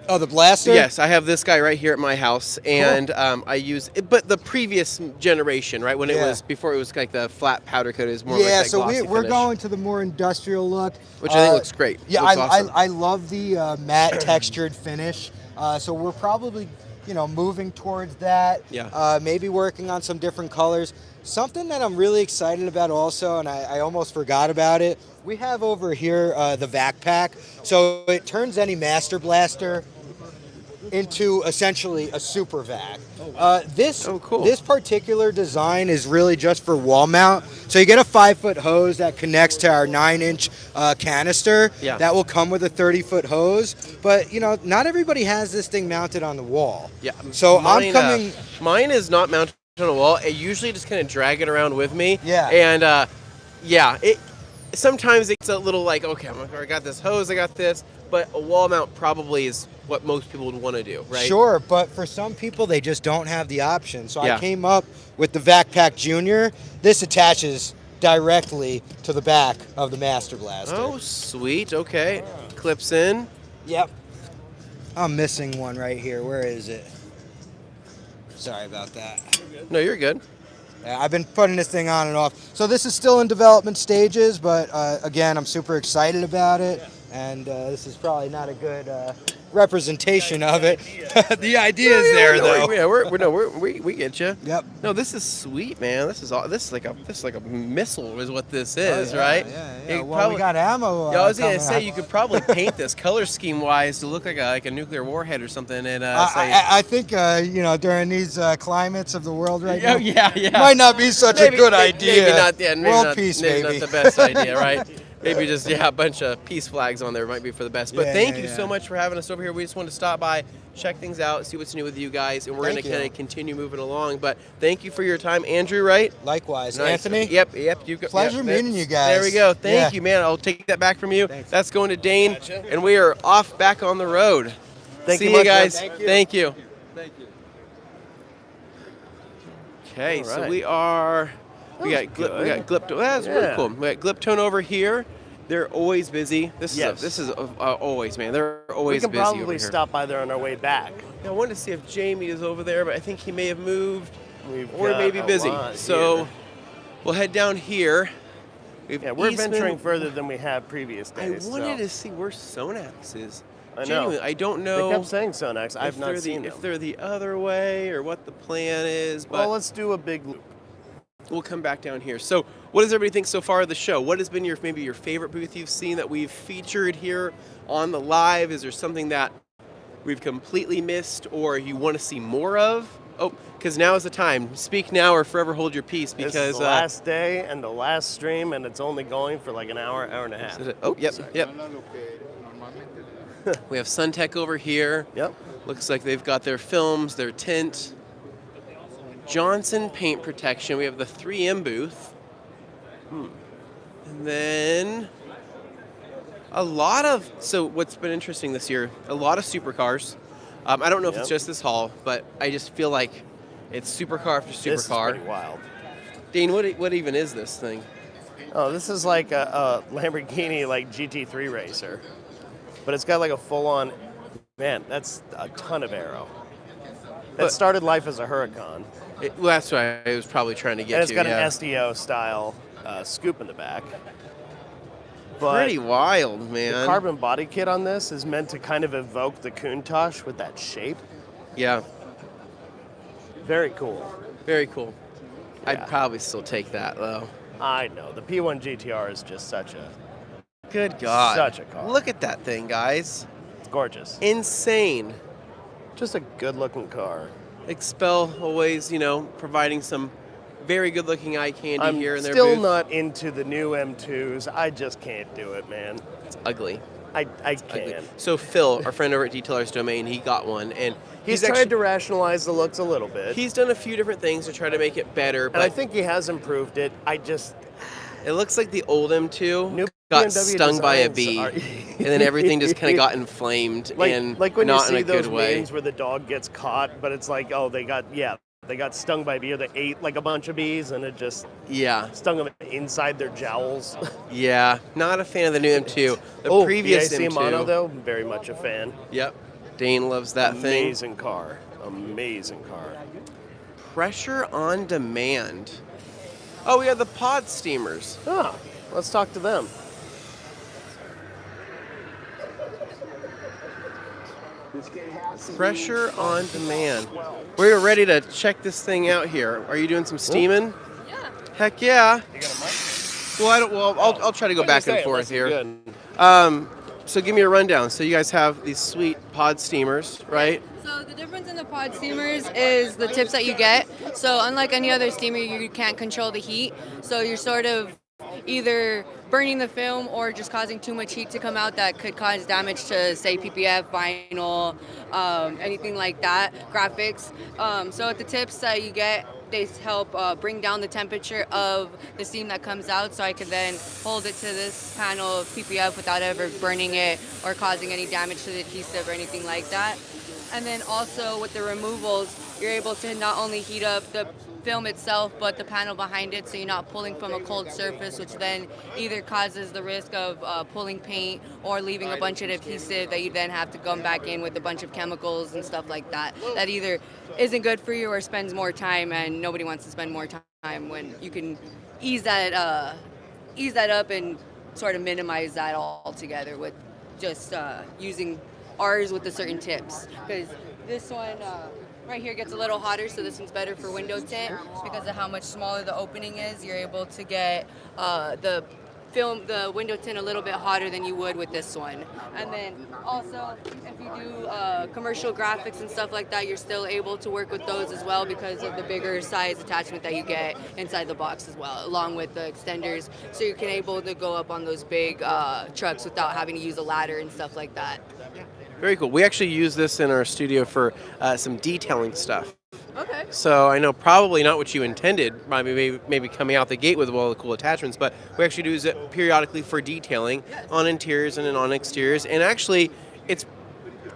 Speaker 8: Oh, the blaster?
Speaker 1: Yes, I have this guy right here at my house, and I use it, but the previous generation, right, when it was before it was like the flat powder coat, is more like that
Speaker 8: so
Speaker 1: glossy
Speaker 8: we're
Speaker 1: finish,
Speaker 8: going to the more industrial look,
Speaker 1: which I think looks great.
Speaker 8: Yeah,
Speaker 1: Looks awesome.
Speaker 8: I love the matte textured finish. So we're probably moving towards that.
Speaker 1: Yeah.
Speaker 8: Maybe working on some different colors. Something that I'm really excited about also, and I almost forgot about it. We have over here the Vac Pack. So it turns any Master Blaster into essentially a Super Vac.
Speaker 1: Cool.
Speaker 8: This particular design is really just for wall mount. So you get a 5-foot hose that connects to our 9-inch canister.
Speaker 1: Yeah.
Speaker 8: That will come with a 30-foot hose. But not everybody has this thing mounted on the wall.
Speaker 1: Yeah.
Speaker 8: So I'm
Speaker 1: Mine is not mounted on a wall. I usually just kind of drag it around with me.
Speaker 8: Yeah.
Speaker 1: And sometimes it's a little like, okay, I got this hose, I got this, but a wall mount probably is what most people would want to do, right?
Speaker 8: Sure, but for some people, they just don't have the option. So
Speaker 1: Yeah.
Speaker 8: I came up with the Vac Pack Junior. This attaches directly to the back of the Master Blaster.
Speaker 1: Oh, sweet. Okay. Clips in.
Speaker 8: Yep. I'm missing one right here. Where is it? Sorry about that.
Speaker 1: No, you're good.
Speaker 8: Yeah, I've been putting this thing on and off. So this is still in development stages, but again, I'm super excited about it. And this is probably not a good representation of it. The idea is there, though.
Speaker 1: Yeah, we get you.
Speaker 8: Yep.
Speaker 1: No, this is sweet, man. This is like a missile, is what this is, right?
Speaker 8: Yeah.
Speaker 1: You
Speaker 8: Well, we got ammo.
Speaker 1: I was gonna
Speaker 8: coming
Speaker 1: say
Speaker 8: up.
Speaker 1: you could probably paint this color scheme wise to look like a nuclear warhead or something, and say,
Speaker 8: I think during these climates of the world right now,
Speaker 1: yeah,
Speaker 8: might not be such a good idea.
Speaker 1: Maybe not. Yeah, maybe
Speaker 8: World
Speaker 1: not,
Speaker 8: peace,
Speaker 1: maybe
Speaker 8: baby.
Speaker 1: not the best idea, right? Maybe just a bunch of peace flags on there might be for the best. But thank you so much for having us over here. We just wanted to stop by, check things out, see what's new with you guys, and we're going to kind of continue moving along. But thank you for your time, Andrew. Right?
Speaker 8: Likewise,
Speaker 1: Nice.
Speaker 8: Anthony.
Speaker 1: Yep. You go.
Speaker 8: Pleasure meeting you guys.
Speaker 1: There we go. Thank
Speaker 8: Yeah.
Speaker 1: you, man. I'll take that back from you.
Speaker 8: Thanks.
Speaker 1: That's going to Dane, and we are off back on the road. See you
Speaker 5: much,
Speaker 1: guys.
Speaker 5: man.
Speaker 1: Thank you.
Speaker 6: Thank you.
Speaker 1: Okay,
Speaker 5: All
Speaker 1: so
Speaker 5: right.
Speaker 1: we got Gliptone. That's really cool. We got Gliptone over here. They're always busy. This is always, man. They're always
Speaker 5: We can
Speaker 1: busy over
Speaker 5: probably
Speaker 1: here.
Speaker 5: stop by there on our way back.
Speaker 1: I wanted to see if Jamie is over there, but I think he may have moved
Speaker 5: We've
Speaker 1: or
Speaker 5: got
Speaker 1: he may be
Speaker 5: a
Speaker 1: busy.
Speaker 5: lot
Speaker 1: So
Speaker 5: here.
Speaker 1: we'll head down here.
Speaker 5: Yeah, we're venturing further than we have previous
Speaker 1: I
Speaker 5: days.
Speaker 1: wanted to see where SONAX is.
Speaker 5: I know.
Speaker 1: Genuinely, I don't know.
Speaker 5: They kept saying SONAX. I've
Speaker 1: if
Speaker 5: not
Speaker 1: they're
Speaker 5: seen
Speaker 1: if
Speaker 5: them.
Speaker 1: they're the other way or what the plan is, but
Speaker 5: Well, let's do a big loop.
Speaker 1: we'll come back down here. So what does everybody think so far of the show? What has been maybe your favorite booth you've seen that we've featured here on the live? Is there something that we've completely missed or you want to see more of? Oh, because now is the time. Speak now or forever hold your peace, because
Speaker 5: this is the last day and the last stream, and it's only going for like an hour, hour and a half.
Speaker 1: Oh, yep, yep. We have Suntech over here.
Speaker 5: Yep.
Speaker 1: Looks like they've got their films, their tint. Johnson paint protection. We have the 3M booth. And then so what's been interesting this year, a lot of supercars. I don't know if it's just this hall, but I just feel like it's supercar after supercar.
Speaker 5: This is pretty wild.
Speaker 1: Dean, what even is this thing?
Speaker 5: Oh, this is like a Lamborghini like GT3 racer, but it's got like a full-on. Man, that's a ton of aero. That started life as a Huracan.
Speaker 1: Well, that's what I was probably trying to get to.
Speaker 5: And it's got an SDO style scoop in the back. But
Speaker 1: pretty wild, man.
Speaker 5: The carbon body kit on this is meant to kind of evoke the Countach with that shape.
Speaker 1: Yeah.
Speaker 5: Very cool.
Speaker 1: Very cool.
Speaker 5: Yeah.
Speaker 1: I'd probably still take that, though.
Speaker 5: I know. The P1 GTR is just such a...
Speaker 1: Good God.
Speaker 5: Such a car.
Speaker 1: Look at that thing, guys.
Speaker 5: It's gorgeous.
Speaker 1: Insane.
Speaker 5: Just a good-looking car.
Speaker 1: Expel always, providing some very good-looking eye candy here in their
Speaker 5: I'm
Speaker 1: booth.
Speaker 5: still not into the new M2s. I just can't do it, man.
Speaker 1: It's ugly.
Speaker 5: I can't.
Speaker 1: Ugly. So Phil, our friend over at Detailer's Domain, he got one, and
Speaker 5: he's tried to rationalize the looks a little bit.
Speaker 1: He's done a few different things to try to make it better, but
Speaker 5: and I think he has improved it.
Speaker 1: It looks like the old M2
Speaker 5: New
Speaker 1: got
Speaker 5: BMW
Speaker 1: stung by a
Speaker 5: designs
Speaker 1: bee, and then everything just kind of got inflamed and
Speaker 5: like when
Speaker 1: not
Speaker 5: you
Speaker 1: in
Speaker 5: see
Speaker 1: a good
Speaker 5: those
Speaker 1: way.
Speaker 5: memes where the dog gets caught, but it's like, oh, they got stung by a bee, or they ate like a bunch of bees, and it just stung them inside their jowls.
Speaker 1: Yeah, not a fan of the new M2. The previous
Speaker 5: the AC
Speaker 1: M2.
Speaker 5: Mono, though, very much a fan.
Speaker 1: Yep, Dane loves that thing.
Speaker 5: Amazing car. Amazing car.
Speaker 1: Pressure on demand. Oh, we have the pod steamers.
Speaker 5: Ah, let's talk to them.
Speaker 1: Pressure on demand. We're ready to check this thing out here. Are you doing some steaming?
Speaker 9: Yeah.
Speaker 1: Heck yeah. Well, I'll try to go back and forth here. So give me a rundown. So you guys have these sweet pod steamers, right?
Speaker 9: So the difference in the pod steamers is the tips that you get. So unlike any other steamer, you can't control the heat. So you're sort of either burning the film or just causing too much heat to come out that could cause damage to, say, PPF, vinyl, anything like that, graphics. So at the tips that you get, they help bring down the temperature of the steam that comes out, so I can then hold it to this panel of PPF without ever burning it or causing any damage to the adhesive or anything like that. And then also with the removals, you're able to not only heat up the film itself, but the panel behind it, so you're not pulling from a cold surface, which then either causes the risk of pulling paint or leaving a bunch of adhesive that you then have to come back in with a bunch of chemicals and stuff like that, that either isn't good for you or spends more time, and nobody wants to spend more time when you can ease that up and sort of minimize that altogether with just using ours with the certain tips. Because this one right here gets a little hotter, so this one's better for window tint because of how much smaller the opening is. You're able to get the window tint a little bit hotter than you would with this one. And then also, if you do commercial graphics and stuff like that, you're still able to work with those as well because of the bigger size attachment that you get inside the box as well, along with the extenders. So you can able to go up on those big trucks without having to use a ladder and stuff like that.
Speaker 1: Very cool. We actually use this in our studio for some detailing stuff.
Speaker 9: Okay.
Speaker 1: So I know probably not what you intended, maybe coming out the gate with all the cool attachments, but we actually use it periodically for detailing on interiors and on exteriors, and actually it's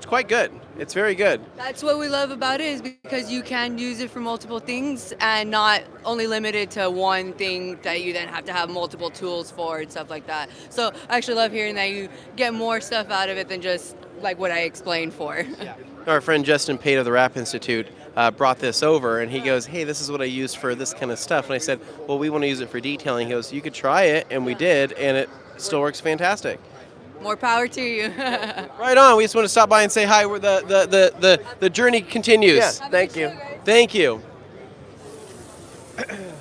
Speaker 1: quite good. It's very good.
Speaker 9: That's what we love about it, is because you can use it for multiple things and not only limited to one thing that you then have to have multiple tools for and stuff like that. So I actually love hearing that you get more stuff out of it than just like what I explained for.
Speaker 1: Yeah. Our friend Justin Pate of the Rap Institute brought this over, and he goes, hey, this is what I use for this kind of stuff. And I said, well, we want to use it for detailing. He goes, you could try it, and we did, and it still works fantastic.
Speaker 9: More power to you.
Speaker 1: Right on. We just want to stop by and say hi. Where the journey continues.
Speaker 5: Yes, thank you.
Speaker 1: Thank you.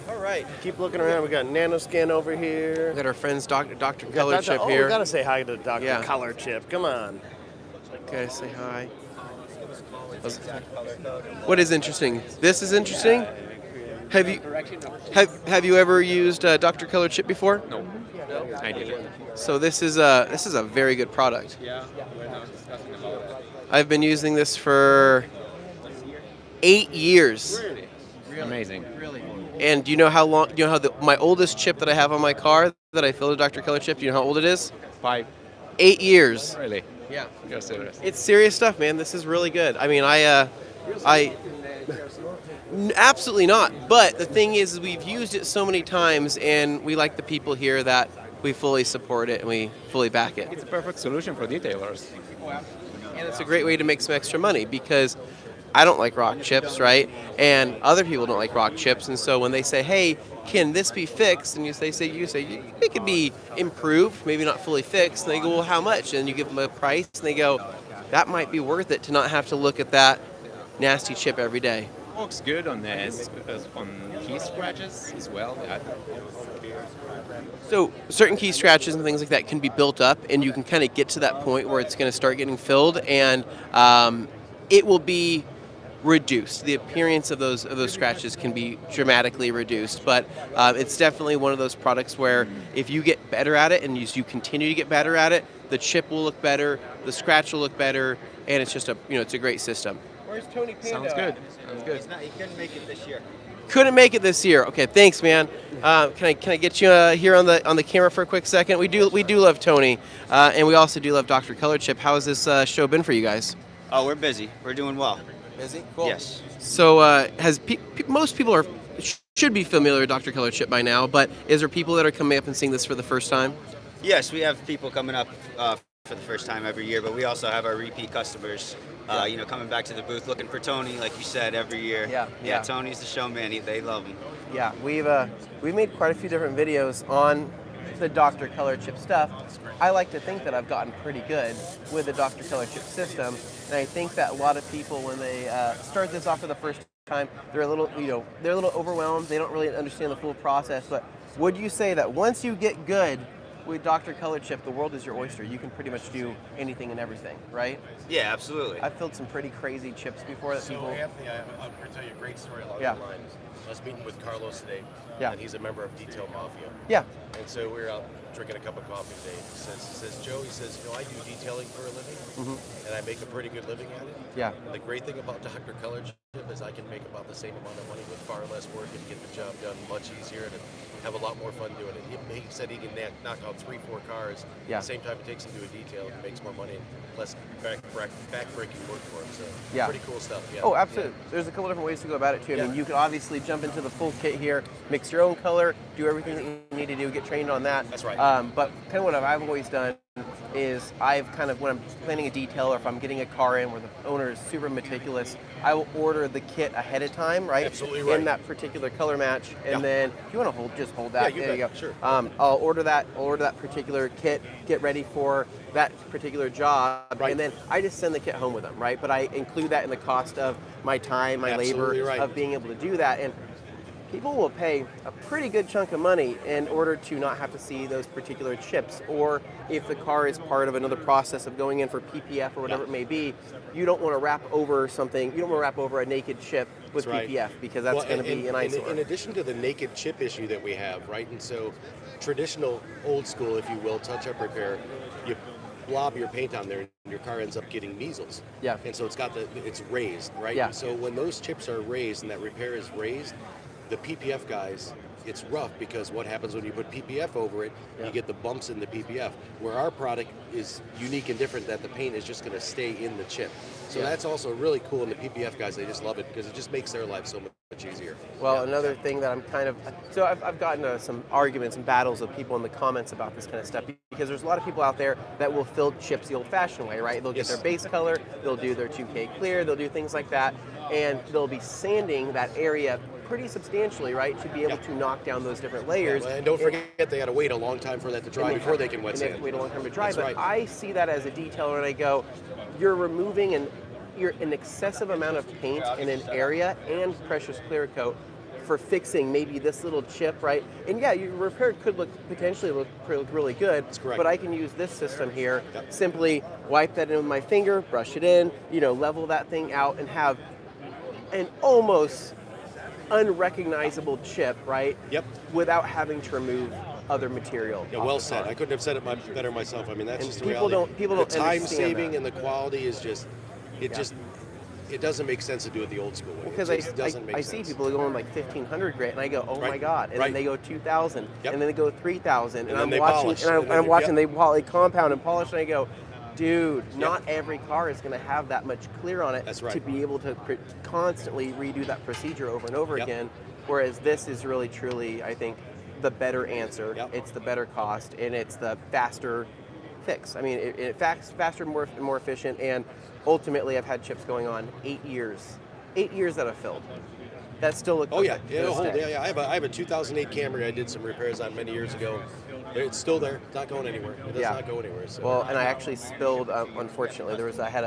Speaker 1: All right.
Speaker 5: Keep looking around. We got Nanoskin over here.
Speaker 1: We got our friends Dr. Colorchip
Speaker 5: Oh,
Speaker 1: here.
Speaker 5: we got to say hi to Dr. Colorchip. Come on.
Speaker 1: Okay, say hi. What is interesting? This is interesting. Have you ever used Dr. Colorchip before?
Speaker 10: No, I didn't.
Speaker 1: So this is a very good product.
Speaker 10: Yeah, when I was discussing about it.
Speaker 1: I've been using this for 8 years.
Speaker 10: Amazing.
Speaker 1: And do you know how long? Do you know how my oldest chip that I have on my car that I filled with Dr. Colorchip? Do you know how old it is?
Speaker 10: 5.
Speaker 1: 8 years.
Speaker 10: Really?
Speaker 1: Yeah.
Speaker 10: You're serious.
Speaker 1: It's serious stuff, man. This is really good. I mean, absolutely not. But the thing is, we've used it so many times, and we like the people here that we fully support it and we fully back it.
Speaker 10: It's a perfect solution for detailers.
Speaker 1: And it's a great way to make some extra money because I don't like rock chips, right? And other people don't like rock chips. And so when they say, hey, can this be fixed? And you say it could be improved, maybe not fully fixed. And they go, well, how much? And you give them a price and they go, that might be worth it to not have to look at that nasty chip every day.
Speaker 10: Works good on on key scratches as well.
Speaker 1: So certain key scratches and things like that can be built up, and you can kind of get to that point where it's going to start getting filled, and it will be reduced. The appearance of those scratches can be dramatically reduced, but it's definitely one of those products where if you get better at it and you continue to get better at it, the chip will look better, the scratch will look better, and it's just it's a great system. Where's Tony Pando?
Speaker 10: Sounds good. Sounds good.
Speaker 11: He couldn't make it this year.
Speaker 1: Couldn't make it this year. Okay, thanks, man. Can I get you here on the camera for a quick second? We do love Tony, and we also do love Dr. Colorchip. How has this show been for you guys?
Speaker 11: Oh, we're busy. We're doing well.
Speaker 1: Busy? Cool.
Speaker 11: Yes.
Speaker 1: So most people should be familiar with Dr. Colorchip by now, but is there people that are coming up and seeing this for the first time?
Speaker 11: Yes, we have people coming up for the first time every year, but we also have our repeat customers, coming back to the booth looking for Tony, like you said, every year. Yeah. Tony's the showman. They love him.
Speaker 1: Yeah, we've made quite a few different videos on the Dr. Colorchip stuff. I like to think that I've gotten pretty good with the Dr. Colorchip system, and I think that a lot of people, when they start this off for the first time, they're a little overwhelmed. They don't really understand the full process. But would you say that once you get good with Dr. Colorchip, the world is your oyster? You can pretty much do anything and everything, right?
Speaker 11: Yeah, absolutely.
Speaker 1: I've filled some pretty crazy chips before that people.
Speaker 5: Anthony, I'm going to tell you a great story along the lines. I was meeting with Carlos today, and he's a member of Detail Mafia.
Speaker 1: Yeah.
Speaker 5: And so we were out drinking a cup of coffee today. He says, Joe, I do detailing for a living, and I make a pretty good living at it.
Speaker 1: Yeah.
Speaker 5: And the great thing about Dr. Colorchip is I can make about the same amount of money with far less work and get the job done much easier and have a lot more fun doing it. He said he can knock out 3-4 cars at the same time it takes him to a detail and makes more money and less back-breaking work for him. So pretty cool stuff. Yeah.
Speaker 1: Oh, absolutely. There's a couple different ways to go about it too. I mean, you can obviously jump into the full kit here, mix your own color, do everything that you need to do, get trained on that.
Speaker 5: That's right.
Speaker 1: But kind of what I've always done is when I'm planning a detail or if I'm getting a car in where the owner is super meticulous, I will order the kit ahead of time, right?
Speaker 5: Absolutely right.
Speaker 1: In that particular color match, and then if you want to hold that.
Speaker 5: Yeah,
Speaker 1: there you go.
Speaker 5: Sure.
Speaker 1: I'll order that particular kit, get ready for that particular job, and then I just send the kit home with them, right? But I include that in the cost of my time, my labor, of being able to do that. And people will pay a pretty good chunk of money in order to not have to see those particular chips, or if the car is part of another process of going in for PPF or whatever it may be, you don't want to wrap over something, you don't want to wrap over a naked chip with PPF because that's going to be an eyesore.
Speaker 5: In addition to the naked chip issue that we have, right, and so traditional old school, if you will, touch-up repair, you blob your paint on there and your car ends up getting measles.
Speaker 1: Yeah.
Speaker 5: And so it's raised, right?
Speaker 1: Yeah.
Speaker 5: So when those chips are raised and that repair is raised, the PPF guys, it's rough because what happens when you put PPF over it, you get the bumps in the PPF. Where our product is unique and different, that the paint is just going to stay in the chip. So that's also really cool, and the PPF guys, they just love it because it just makes their life so much easier.
Speaker 1: Well, another thing that I'm I've gotten some arguments and battles with people in the comments about this kind of stuff because there's a lot of people out there that will fill chips the old-fashioned way, right? They'll get their base color, they'll do their 2K clear, they'll do things like that, and they'll be sanding that area pretty substantially, right, to be able to knock down those different layers.
Speaker 5: And don't forget, they got to wait a long time for that to dry before they can wet sand.
Speaker 1: They have to wait a long time to dry. But I see that as a detailer, and I go, you're removing an excessive amount of paint in an area and precious clear coat for fixing maybe this little chip, right? And yeah, your repair could potentially look really good.
Speaker 12: That's correct.
Speaker 1: But I can use this system here, simply wipe that in with my finger, brush it in, level that thing out, and have an almost unrecognizable chip, right?
Speaker 12: Yep.
Speaker 1: Without having to remove other material.
Speaker 12: Yeah, well said. I couldn't have said it better myself. I mean, that's
Speaker 1: And
Speaker 12: just the
Speaker 1: people
Speaker 12: reality.
Speaker 1: don't
Speaker 12: the time
Speaker 1: understand
Speaker 12: saving
Speaker 1: that.
Speaker 12: and the quality is just, it doesn't make sense to do it the old school way.
Speaker 1: Because
Speaker 12: it just doesn't make
Speaker 1: I
Speaker 12: sense.
Speaker 1: see people going like 1,500 grit, and I go, oh my
Speaker 12: Right.
Speaker 1: God, and
Speaker 12: Right.
Speaker 1: then they go 2,000,
Speaker 12: Yep.
Speaker 1: and then they go 3,000, and
Speaker 12: then
Speaker 1: I'm
Speaker 12: they
Speaker 1: watching,
Speaker 12: polish,
Speaker 1: and
Speaker 12: and then
Speaker 1: I'm
Speaker 12: they-
Speaker 1: watching
Speaker 12: yep.
Speaker 1: they compound and polish, and I go, dude, not every car is going to have that much clear on it
Speaker 12: That's right.
Speaker 1: to be able to constantly redo that procedure over and over again. Whereas this is really truly, I think, the better answer. It's the better cost, and it's the faster fix. I mean, it's faster, more efficient, and ultimately, I've had chips going on 8 years. 8 years that I've filled. That still looks.
Speaker 12: Oh yeah,
Speaker 1: perfect
Speaker 12: yeah,
Speaker 1: to this
Speaker 12: hold,
Speaker 1: day.
Speaker 12: yeah. I have a 2008 Camry. I did some repairs on many years ago. It's still there. It's not going anywhere. It does not go anywhere. So.
Speaker 1: Well, and I actually spilled. Unfortunately, I had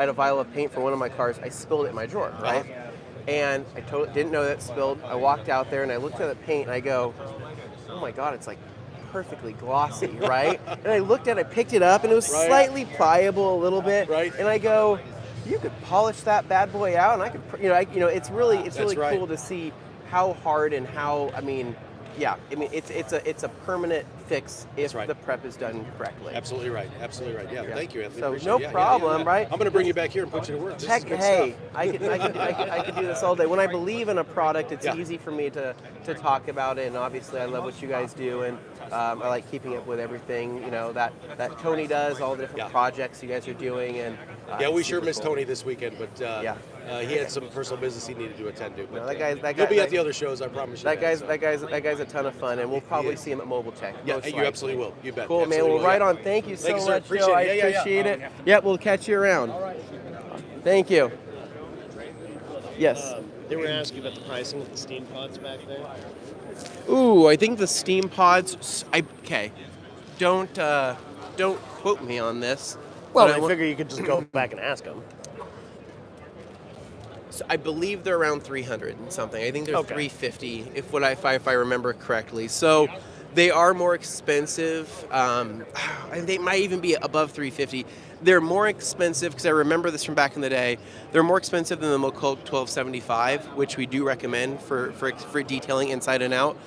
Speaker 1: a vial of paint for one of my cars. I spilled it in my drawer, right? And I didn't know that spilled. I walked out there and I looked at the paint and I go, oh my God, it's like perfectly glossy, right? And I looked at it, picked it up, and it was slightly pliable a little bit. Right. And I go, you could polish that bad boy out, and I could, it's really cool to see how hard and how, it's a permanent fix if the prep is done correctly.
Speaker 12: Absolutely right. Absolutely right. Yeah. Thank you, Anthony.
Speaker 1: So
Speaker 12: Appreciate
Speaker 1: no
Speaker 12: it. Yeah,
Speaker 1: problem, right?
Speaker 12: I'm going to bring you back here and put you to work. This is good
Speaker 1: Hey,
Speaker 12: stuff.
Speaker 1: I could do this all day. When I believe in a product, it's easy for me to talk about it, and obviously I love what you guys do, and I like keeping up with everything, that Tony does, all the different projects you guys are doing, and
Speaker 12: Yeah, we
Speaker 1: it's
Speaker 12: sure
Speaker 1: super
Speaker 12: missed
Speaker 1: cool.
Speaker 12: Tony this weekend, but he had some personal business he needed to attend to. But,
Speaker 1: that guy,
Speaker 12: he'll be at the other shows, I promise you.
Speaker 1: That guy's a ton of fun, and we'll probably see him at Mobile Tech.
Speaker 12: Yeah,
Speaker 1: most
Speaker 12: you
Speaker 1: likely.
Speaker 12: absolutely will. You bet.
Speaker 1: Cool, man.
Speaker 12: Absolutely
Speaker 1: Well,
Speaker 12: will,
Speaker 1: right
Speaker 12: yeah.
Speaker 1: on. Thank you so
Speaker 12: Thank you, sir.
Speaker 1: much,
Speaker 12: Appreciate
Speaker 1: Joe.
Speaker 12: it.
Speaker 1: I
Speaker 12: Yeah, yeah, yeah.
Speaker 1: appreciate it. Yep, we'll catch you around. Thank you. Yes.
Speaker 5: They were asking about the pricing of the steam pods back there.
Speaker 1: Ooh, I think the steam pods. Don't quote me on this.
Speaker 5: Well,
Speaker 1: but
Speaker 5: I figure you could just go back and ask them.
Speaker 1: So I believe they're around 300 and something. I think they're 350, if I remember correctly. So they are more expensive. And they might even be above 350. They're more expensive because I remember this from back in the day. They're more expensive than the Malco 1275, which we do recommend for detailing inside and out.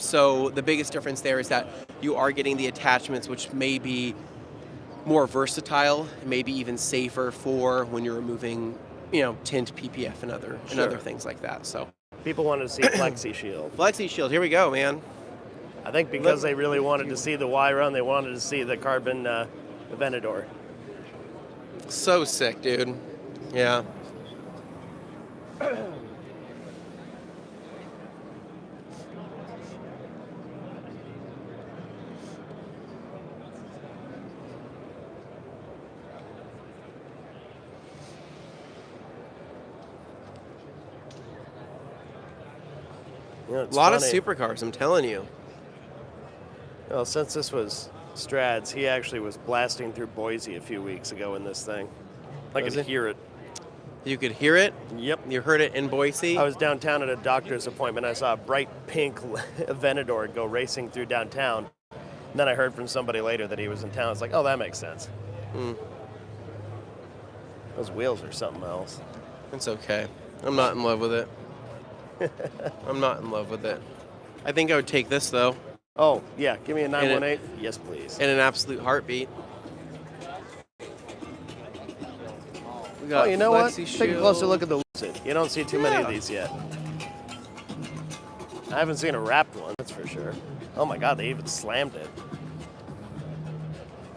Speaker 1: So the biggest difference there is that you are getting the attachments, which may be more versatile, maybe even safer for when you're removing, tint, PPF, and other things like that. So
Speaker 5: people wanted to see Flexishield.
Speaker 1: Flexishield, here we go, man.
Speaker 5: I think because they really wanted to see the Y run, they wanted to see the carbon Venador.
Speaker 1: So sick, dude. Yeah. A lot of supercars, I'm telling you.
Speaker 5: Well, since this was Strad's, he actually was blasting through Boise a few weeks ago in this thing. I could hear it.
Speaker 1: You could hear it?
Speaker 5: Yep.
Speaker 1: You heard it in Boise?
Speaker 5: I was downtown at a doctor's appointment. I saw a bright pink Venador go racing through downtown. And then I heard from somebody later that he was in town. It's like, oh, that makes sense. Those wheels are something else.
Speaker 1: It's okay. I'm not in love with it. I'm not in love with it. I think I would take this, though.
Speaker 5: Oh, yeah. Give me a 918. Yes, please.
Speaker 1: In an absolute heartbeat. We got
Speaker 5: you know what?
Speaker 1: Flexishield.
Speaker 5: Take a closer look at the Lucid. You don't see too many of these yet. I haven't seen a wrapped one, that's for sure. Oh my God, they even slammed it.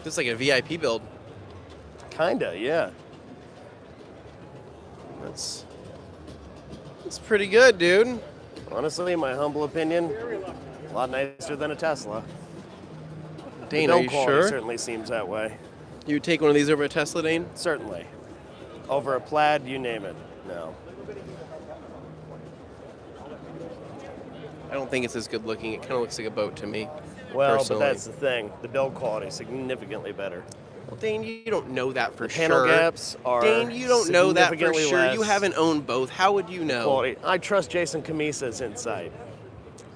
Speaker 1: Just like a VIP build.
Speaker 5: Kinda, yeah.
Speaker 1: That's pretty good, dude.
Speaker 5: Honestly, in my humble opinion, a lot nicer than a Tesla.
Speaker 1: Dane,
Speaker 5: the
Speaker 1: are
Speaker 5: build
Speaker 1: you
Speaker 5: quality
Speaker 1: sure?
Speaker 5: certainly seems that way.
Speaker 1: You would take one of these over a Tesla, Dane?
Speaker 5: Certainly. Over a Plaid, you name it. No.
Speaker 1: I don't think it's as good looking. It kind of looks like a boat to me.
Speaker 5: Well,
Speaker 1: personally.
Speaker 5: but that's the thing. The build quality is significantly better.
Speaker 1: Well, Dane, you don't know that for
Speaker 5: Panel
Speaker 1: sure.
Speaker 5: gaps are
Speaker 1: Dane, you don't know that for
Speaker 5: significantly
Speaker 1: sure. You
Speaker 5: less.
Speaker 1: haven't owned both. How would you know?
Speaker 5: Quality. I trust Jason Camisa's insight.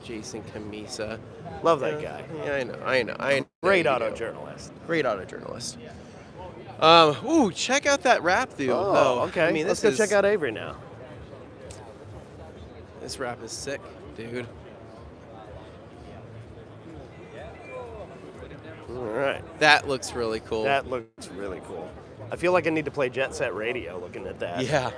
Speaker 1: Jason Camisa.
Speaker 5: Love that guy.
Speaker 1: Yeah, I know.
Speaker 5: Great auto journalist.
Speaker 1: Great auto journalist. Ooh, check out that wrap, dude.
Speaker 5: Oh, okay.
Speaker 1: I mean,
Speaker 5: Let's
Speaker 1: this
Speaker 5: go check out Avery now.
Speaker 1: This wrap is sick, dude.
Speaker 5: All right.
Speaker 1: That looks really cool.
Speaker 5: That looks really cool. I feel like I need to play Jet Set Radio looking at that.
Speaker 1: Yeah.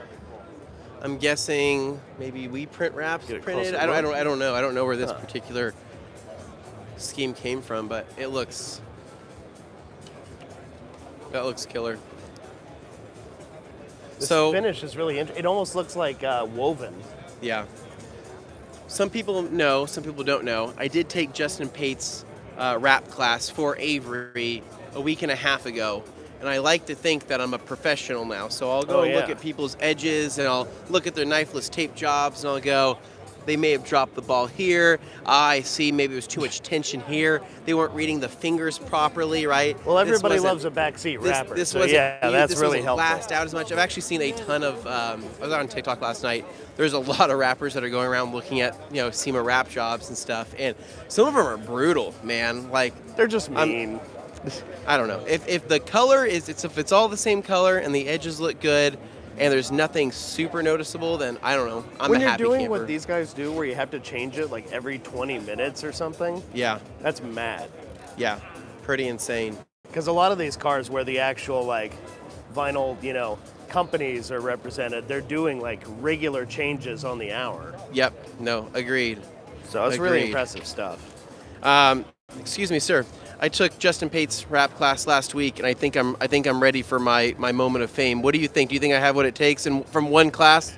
Speaker 1: I'm guessing maybe we print wraps
Speaker 5: Get a
Speaker 1: printed.
Speaker 5: closer
Speaker 1: I don't
Speaker 5: look.
Speaker 1: know. I don't know where this particular scheme came from, but it looks. That looks killer.
Speaker 5: This
Speaker 1: So
Speaker 5: finish is really interesting. It almost looks like woven.
Speaker 1: yeah. Some people know, some people don't know. I did take Justin Pate's wrap class for Avery a week and a half ago, and I like to think that I'm a professional now. So I'll go and look at people's edges, and I'll look at their knifeless tape jobs, and I'll go, they may have dropped the ball here. I see maybe there was too much tension here. They weren't reading the fingers properly, right?
Speaker 5: Well, everybody loves a backseat wrapper.
Speaker 1: This
Speaker 5: so
Speaker 1: wasn't,
Speaker 5: that's
Speaker 1: this
Speaker 5: really
Speaker 1: wasn't
Speaker 5: helpful.
Speaker 1: last out as much. I've actually seen a ton of, I was on TikTok last night. There's a lot of rappers that are going around looking at, SEMA wrap jobs and stuff. And some of them are brutal, man. Like,
Speaker 5: they're just mean.
Speaker 1: I don't know. If the color if it's all the same color and the edges look good and there's nothing super noticeable, then I don't know. I'm
Speaker 5: when
Speaker 1: a happy
Speaker 5: you're doing
Speaker 1: camper.
Speaker 5: what these guys do, where you have to change it like every 20 minutes or something,
Speaker 1: Yeah.
Speaker 5: that's mad.
Speaker 1: Yeah. Pretty insane.
Speaker 5: Because a lot of these cars where the actual like vinyl, companies are represented, they're doing like regular changes on the hour.
Speaker 1: Yep. No. Agreed.
Speaker 5: So it's really
Speaker 1: Agreed.
Speaker 5: impressive stuff.
Speaker 1: Excuse me, sir. I took Justin Pate's rap class last week, and I think I'm ready for my moment of fame. What do you think? Do you think I have what it takes from one class?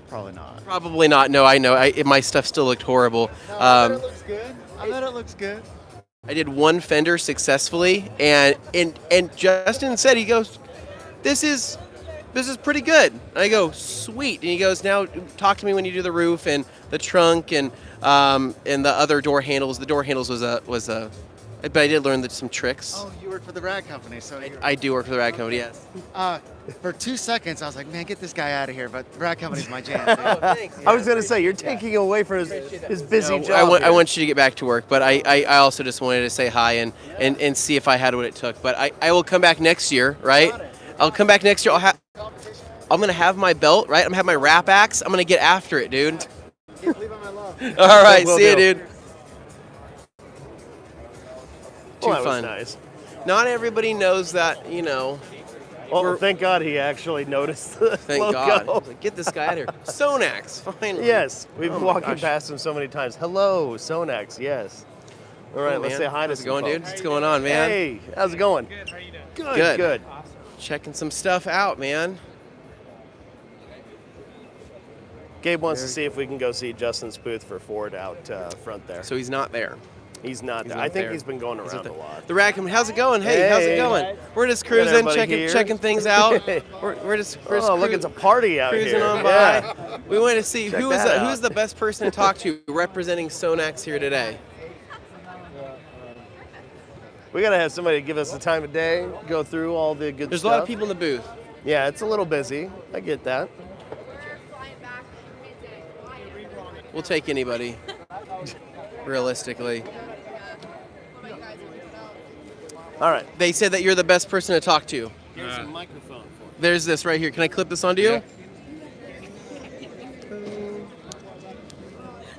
Speaker 13: Probably not.
Speaker 1: Probably not. No, I know. My stuff still looked horrible.
Speaker 13: I bet it looks good. I bet it looks good.
Speaker 1: I did one fender successfully, and Justin said, he goes, this is pretty good. And I go, sweet. And he goes, now talk to me when you do the roof and the trunk and the other door handles. The door handles was a but I did learn some tricks.
Speaker 13: Oh, you work for the rag company, so
Speaker 1: I do work for the rag company, yes.
Speaker 13: For 2 seconds, I was like, man, get this guy out of here. But the rag company's my jam.
Speaker 1: Thanks.
Speaker 5: I was gonna say you're taking away from his busy job.
Speaker 1: I want you to get back to work, but I also just wanted to say hi and see if I had what it took. But I will come back next year, right? I'll come back next year. I'm gonna have my belt, right? I'm gonna have my wrap axe. I'm gonna get after it, dude.
Speaker 13: Can't believe I'm in love.
Speaker 1: All right, see you, dude. Too
Speaker 5: Well, that was
Speaker 1: fun.
Speaker 5: nice.
Speaker 1: Not everybody knows that,
Speaker 5: Well, thank God he actually noticed the
Speaker 1: Thank
Speaker 5: logo.
Speaker 1: God. I was like, get this guy out of here. SONAX, finally.
Speaker 5: Yes, we've
Speaker 1: Oh
Speaker 5: been
Speaker 1: my
Speaker 5: walking
Speaker 1: gosh.
Speaker 5: past him so many times. Hello, Sonax. Yes. All right,
Speaker 1: Oh,
Speaker 5: let's
Speaker 1: man.
Speaker 5: say hi to
Speaker 1: How's it
Speaker 5: some
Speaker 1: going, dude?
Speaker 5: folks.
Speaker 1: What's going on, man?
Speaker 5: Hey, how's it going? Good. How are you doing?
Speaker 1: Good.
Speaker 5: Good.
Speaker 1: Checking some stuff out, man.
Speaker 5: Gabe wants to see if we can go see Justin's booth for Ford out front there.
Speaker 1: So he's not there.
Speaker 5: He's not there.
Speaker 1: not
Speaker 5: I think
Speaker 1: there.
Speaker 5: he's been going
Speaker 1: He's
Speaker 5: around
Speaker 1: not
Speaker 5: a lot.
Speaker 1: The rag company, how's it going? Hey, how's it going? We're just cruising,
Speaker 5: everybody
Speaker 1: checking
Speaker 5: here.
Speaker 1: things out. We're just
Speaker 5: Oh, look, it's a party out
Speaker 1: cruising
Speaker 5: here.
Speaker 1: on by.
Speaker 5: Yeah.
Speaker 1: We want to see
Speaker 5: Check
Speaker 1: who's
Speaker 5: that out.
Speaker 1: the best person to talk to representing SONAX here today.
Speaker 5: We gotta have somebody give us the time of day, go through all the good
Speaker 1: There's
Speaker 5: stuff.
Speaker 1: a lot of people in the booth.
Speaker 5: Yeah, it's a little busy. I get that.
Speaker 1: We'll take anybody, realistically.
Speaker 5: All right.
Speaker 1: They said that you're the best person to talk to.
Speaker 5: Here's a microphone.
Speaker 1: There's this right here. Can I clip this onto you?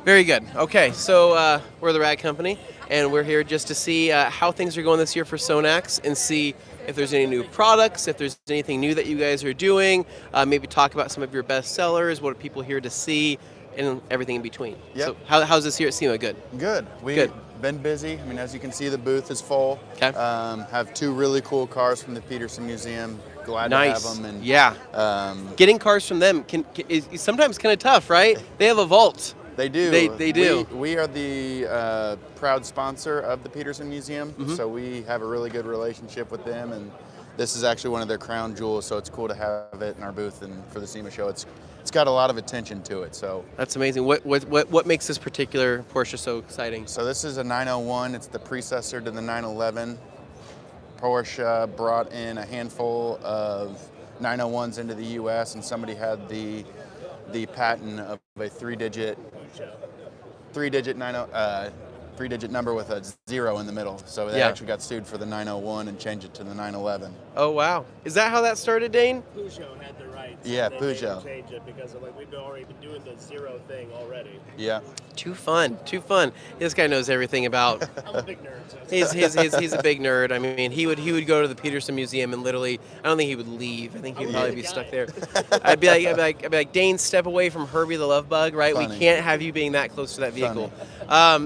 Speaker 1: Very good. Okay, so we're the Rag Company, and we're here just to see how things are going this year for SONAX and see if there's any new products, if there's anything new that you guys are doing, maybe talk about some of your best sellers, what are people here to see, and everything in between.
Speaker 14: Yep.
Speaker 1: So how's this here at SEMA? Good?
Speaker 14: Good. We've
Speaker 1: Good.
Speaker 14: been busy. I mean, as you can see, the booth is full.
Speaker 1: Okay.
Speaker 14: Have 2 really cool cars from the Peterson Museum. Glad
Speaker 1: Nice.
Speaker 14: to have them. And,
Speaker 1: yeah. Getting cars from them is sometimes kind of tough, right? They have a vault.
Speaker 14: They do.
Speaker 1: They do.
Speaker 14: We are the proud sponsor of the Peterson Museum,
Speaker 1: Mm-hmm.
Speaker 14: so we have a really good relationship with them, and this is actually one of their crown jewels, so it's cool to have it in our booth and for the SEMA show. It's got a lot of attention to it. So
Speaker 1: That's amazing. What makes this particular Porsche so exciting?
Speaker 14: So this is a 901. It's the predecessor to the 911. Porsche brought in a handful of 901s into the U.S. and somebody had the patent of a three-digit number with a 0 in the middle. So they actually got sued for the 901 and changed it to the 911.
Speaker 1: Oh wow! Is that how that started, Dane?
Speaker 5: Peugeot had the rights.
Speaker 14: Yeah,
Speaker 5: They
Speaker 14: Peugeot.
Speaker 5: change it because of, like, we've already been doing the 0 thing already.
Speaker 14: Yeah.
Speaker 1: Too fun. This guy knows everything about.
Speaker 5: I'm a big nerd. So
Speaker 1: He's a big nerd. I mean, he would go to the Peterson Museum and literally, I don't think he would leave. I think he'd probably be stuck there. I'd be like, Dane, step away from Herbie the Love Bug, right?
Speaker 14: Funny.
Speaker 1: We can't have you being that close to that vehicle.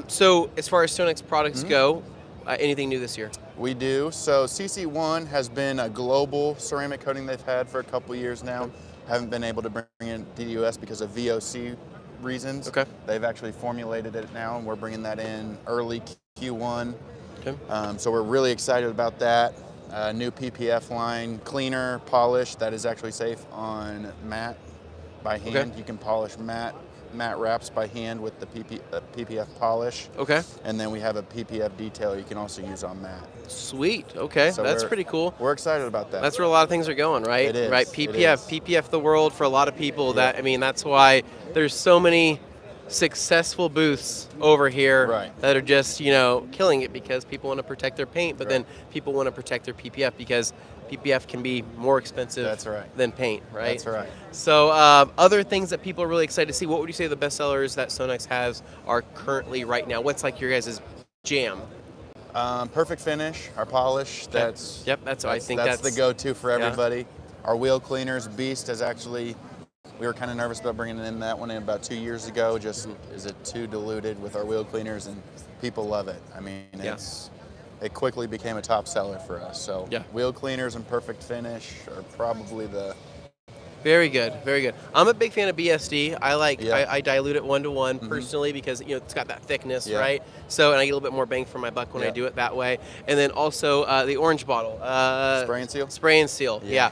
Speaker 1: So as far as SONAX products go, anything new this year?
Speaker 14: We do. So CC1 has been a global ceramic coating they've had for a couple years now. Haven't been able to bring it to the US because of VOC reasons.
Speaker 1: Okay.
Speaker 14: They've actually formulated it now, and we're bringing that in early Q1.
Speaker 1: Okay.
Speaker 14: So we're really excited about that. New PPF line, cleaner, polish, that is actually safe on matte by hand.
Speaker 1: Okay.
Speaker 14: You can polish matte wraps by hand with the PPF polish.
Speaker 1: Okay.
Speaker 14: And then we have a PPF detail you can also use on matte.
Speaker 1: Sweet. Okay.
Speaker 14: So
Speaker 1: That's pretty cool.
Speaker 14: We're excited about that.
Speaker 1: That's where a lot of things are going, right?
Speaker 14: It is.
Speaker 1: Right.
Speaker 14: It
Speaker 1: PPF.
Speaker 14: is.
Speaker 1: PPF the world for a lot of people. That's why there's so many successful booths over here that are just, killing it because people want to protect their paint, but then people want to protect their PPF because PPF can be more expensive than paint, right?
Speaker 14: That's right.
Speaker 1: So other things that people are really excited to see, what would you say the best sellers that SONAX has are currently right now? What's like your guys' jam?
Speaker 14: Perfect finish, our polish. That's
Speaker 1: the
Speaker 14: go-to for everybody. Our wheel cleaners, Beast, is actually, we were kind of nervous about bringing in that one in about 2 years ago. Just is it too diluted with our wheel cleaners, and people love it. I mean, it quickly became a top seller for us. So wheel cleaners and perfect finish are probably the.
Speaker 1: Very good, very good. I'm a big fan of BSD. I dilute it 1-to-1 personally because it's got that thickness, right? So and I get a little bit more bang for my buck when I do it that way. And then also the orange bottle.
Speaker 14: Spray and seal.
Speaker 1: Spray and seal. Yeah.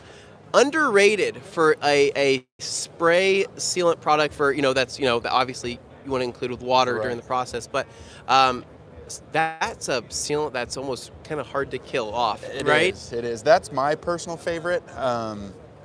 Speaker 1: Underrated for a spray sealant product for that's that obviously you want to include with water during the process, but that's a sealant that's almost kind of hard to kill off, right?
Speaker 14: It is. That's my personal favorite.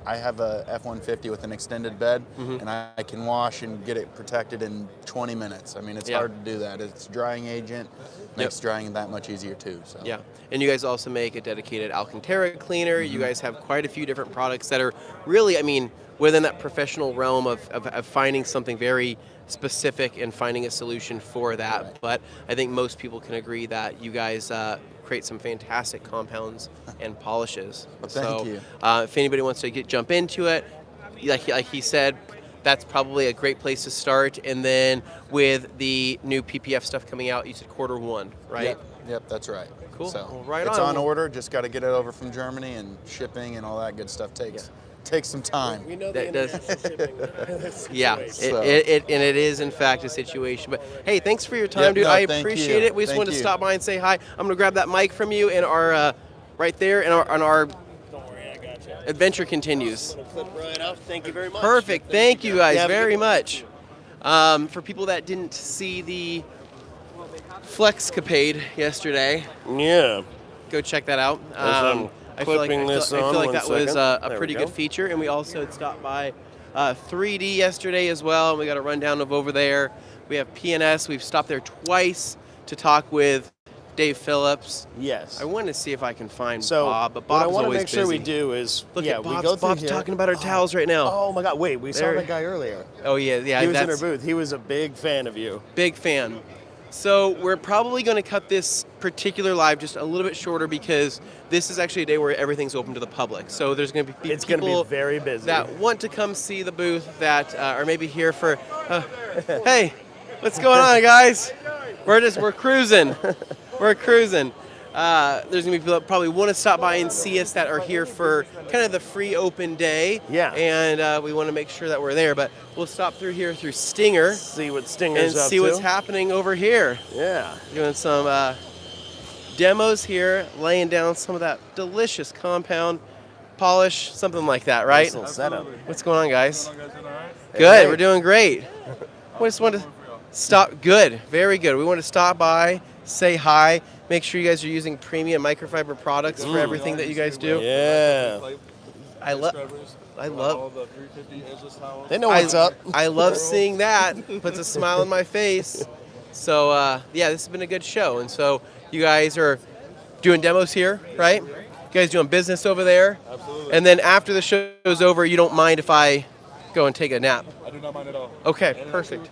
Speaker 14: I have a F-150 with an extended bed, and I can wash and get it protected in 20 minutes. I mean, it's hard to do that. It's a drying agent. Makes drying that much easier, too. So.
Speaker 1: Yeah, and you guys also make a dedicated Alcantara cleaner. You guys have quite a few different products that are really, I mean, within that professional realm of finding something very specific and finding a solution for that. Right. But I think most people can agree that you guys create some fantastic compounds and polishes.
Speaker 14: Well, thank you.
Speaker 1: If anybody wants to jump into it, like he said, that's probably a great place to start. And then with the new PPF stuff coming out, you said Q1, right?
Speaker 14: Yep, that's right.
Speaker 1: Cool.
Speaker 14: So
Speaker 1: well, right
Speaker 14: it's
Speaker 1: on.
Speaker 14: on order. Just got to get it over from Germany, and shipping and all that good stuff takes some time.
Speaker 5: We know the international shipping.
Speaker 1: It is in fact a situation. But hey, thanks for your time, dude. I appreciate it. We just wanted to stop by and say hi. I'm gonna grab that mic from you, and our right there, and our adventure continues.
Speaker 5: Clip right off. Thank you very much.
Speaker 1: Perfect. Thank you guys very much. For people that didn't see the Flexcapade yesterday, go check that out. I feel like that was a pretty good feature, and we also had stopped by 3D yesterday as well, and we got a rundown of over there. We have PNS. We've stopped there twice to talk with Dave Phillips.
Speaker 5: Yes.
Speaker 1: I want to see if I can find Bob, but Bob's always busy.
Speaker 5: What I want to make sure we do is,
Speaker 1: look at Bob's,
Speaker 5: we go through
Speaker 1: Bob's talking about our towels right now.
Speaker 5: Oh my God! Wait, we saw that guy earlier.
Speaker 1: Oh yeah.
Speaker 5: He was in our booth. He was a big fan of you.
Speaker 1: Big fan. So we're probably going to cut this particular live just a little bit shorter because this is actually a day where everything's open to the public. So there's going to be
Speaker 5: it's going to be very busy
Speaker 1: that want to come see the booth that are maybe here for. Hey, what's going on, guys? We're cruising. We're cruising. There's going to be people that probably want to stop by and see us that are here for kind of the free open day.
Speaker 5: Yeah.
Speaker 1: And we want to make sure that we're there. But we'll stop through here through Stinger.
Speaker 5: See what Stinger's
Speaker 1: and
Speaker 5: up
Speaker 1: see
Speaker 5: to.
Speaker 1: what's happening over here.
Speaker 5: Yeah.
Speaker 1: Doing some demos here, laying down some of that delicious compound polish, something like that, right?
Speaker 5: Nice little setup.
Speaker 1: What's going on, guys? Good. We're doing great. We just wanted to stop. Good. Very good. We want to stop by, say hi, Make sure you guys are using premium microfiber products for everything that you guys do.
Speaker 5: Yeah.
Speaker 1: I love.
Speaker 5: They know what's up.
Speaker 1: I love seeing that. Puts a smile on my face. So yeah, this has been a good show. And so you guys are doing demos here, right? You guys doing business over there?
Speaker 15: Absolutely.
Speaker 1: And then after the show's over, you don't mind if I go and take a nap?
Speaker 15: I do not mind at all.
Speaker 1: Okay, perfect.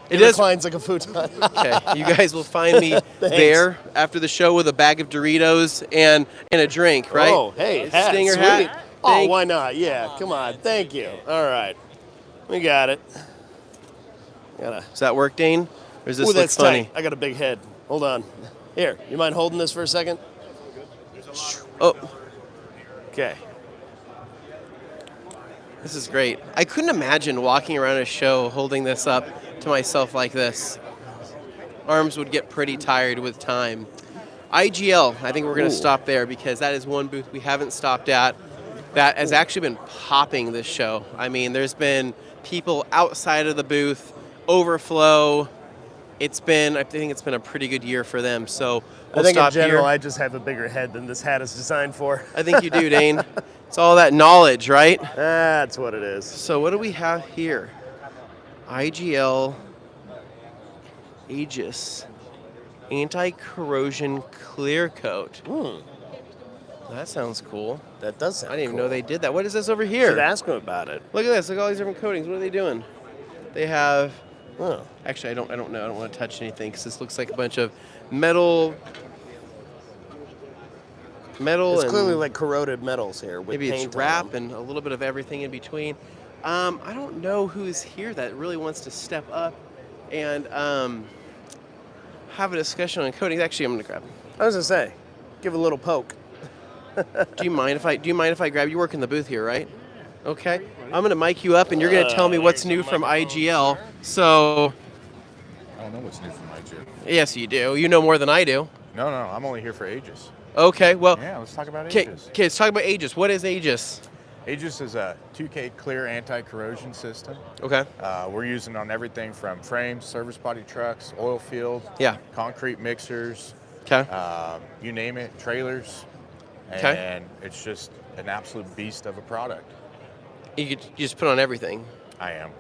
Speaker 5: It reclines like a futon.
Speaker 1: Okay, you guys will find me there after the show with a bag of Doritos and a drink, right?
Speaker 5: Oh, hey, hat,
Speaker 1: Stinger
Speaker 5: sweet.
Speaker 1: hat.
Speaker 5: Oh, why not? Yeah, come on. Thank you. All right. We got it.
Speaker 1: Does that work, Dane? Or is this
Speaker 5: Ooh,
Speaker 1: look
Speaker 5: that's
Speaker 1: funny?
Speaker 5: tight. I got a big head. Hold on. Here, you mind holding this for a second?
Speaker 1: Oh.
Speaker 5: Okay.
Speaker 1: This is great. I couldn't imagine walking around a show holding this up to myself like this. Arms would get pretty tired with time. IGL, I think we're going to stop there because that is one booth we haven't stopped at that has actually been popping this show. I mean, there's been people outside of the booth, overflow. I think it's been a pretty good year for them. So we'll
Speaker 5: I think
Speaker 1: stop
Speaker 5: in general,
Speaker 1: here.
Speaker 5: I just have a bigger head than this hat is designed for.
Speaker 1: I think you do, Dane. It's all that knowledge, right?
Speaker 5: That's what it is.
Speaker 1: So what do we have here? IGL AEGIS Anti-Corrosion Clear Coat. That sounds cool.
Speaker 5: That does sound
Speaker 1: I didn't even
Speaker 5: cool.
Speaker 1: know they did that. What is this over here?
Speaker 5: Should ask them about it.
Speaker 1: Look at this. Look at all these different coatings. What are they doing? They have.
Speaker 5: Oh.
Speaker 1: Actually, I don't know. I don't want to touch anything because this looks like a bunch of metal.
Speaker 5: It's
Speaker 1: and
Speaker 5: clearly like corroded metals here with
Speaker 1: maybe
Speaker 5: paint
Speaker 1: it's
Speaker 5: on
Speaker 1: wrap
Speaker 5: them.
Speaker 1: and a little bit of everything in between. I don't know who's here that really wants to step up and have a discussion on coatings. Actually, I'm going to grab them.
Speaker 5: I was gonna say, give it a little poke.
Speaker 1: Do you mind if I grab? You work in the booth here, right? Okay. I'm going to mic you up, and you're going to tell me what's new from IGL. So.
Speaker 7: I don't know what's new from IGL.
Speaker 1: Yes, you do. You know more than I do.
Speaker 7: No, I'm only here for AEGIS.
Speaker 1: Okay. Well.
Speaker 7: Yeah, let's talk about
Speaker 1: Okay,
Speaker 7: AEGIS.
Speaker 1: let's talk about AEGIS. What is AEGIS?
Speaker 7: AEGIS is a 2K clear anti-corrosion system.
Speaker 1: Okay.
Speaker 7: We're using on everything from frames, service body trucks, oil field,
Speaker 1: yeah,
Speaker 7: concrete mixers,
Speaker 1: okay,
Speaker 7: you name it, trailers,
Speaker 1: okay.
Speaker 7: And it's just an absolute beast of a product.
Speaker 1: You just put on everything.
Speaker 7: I am.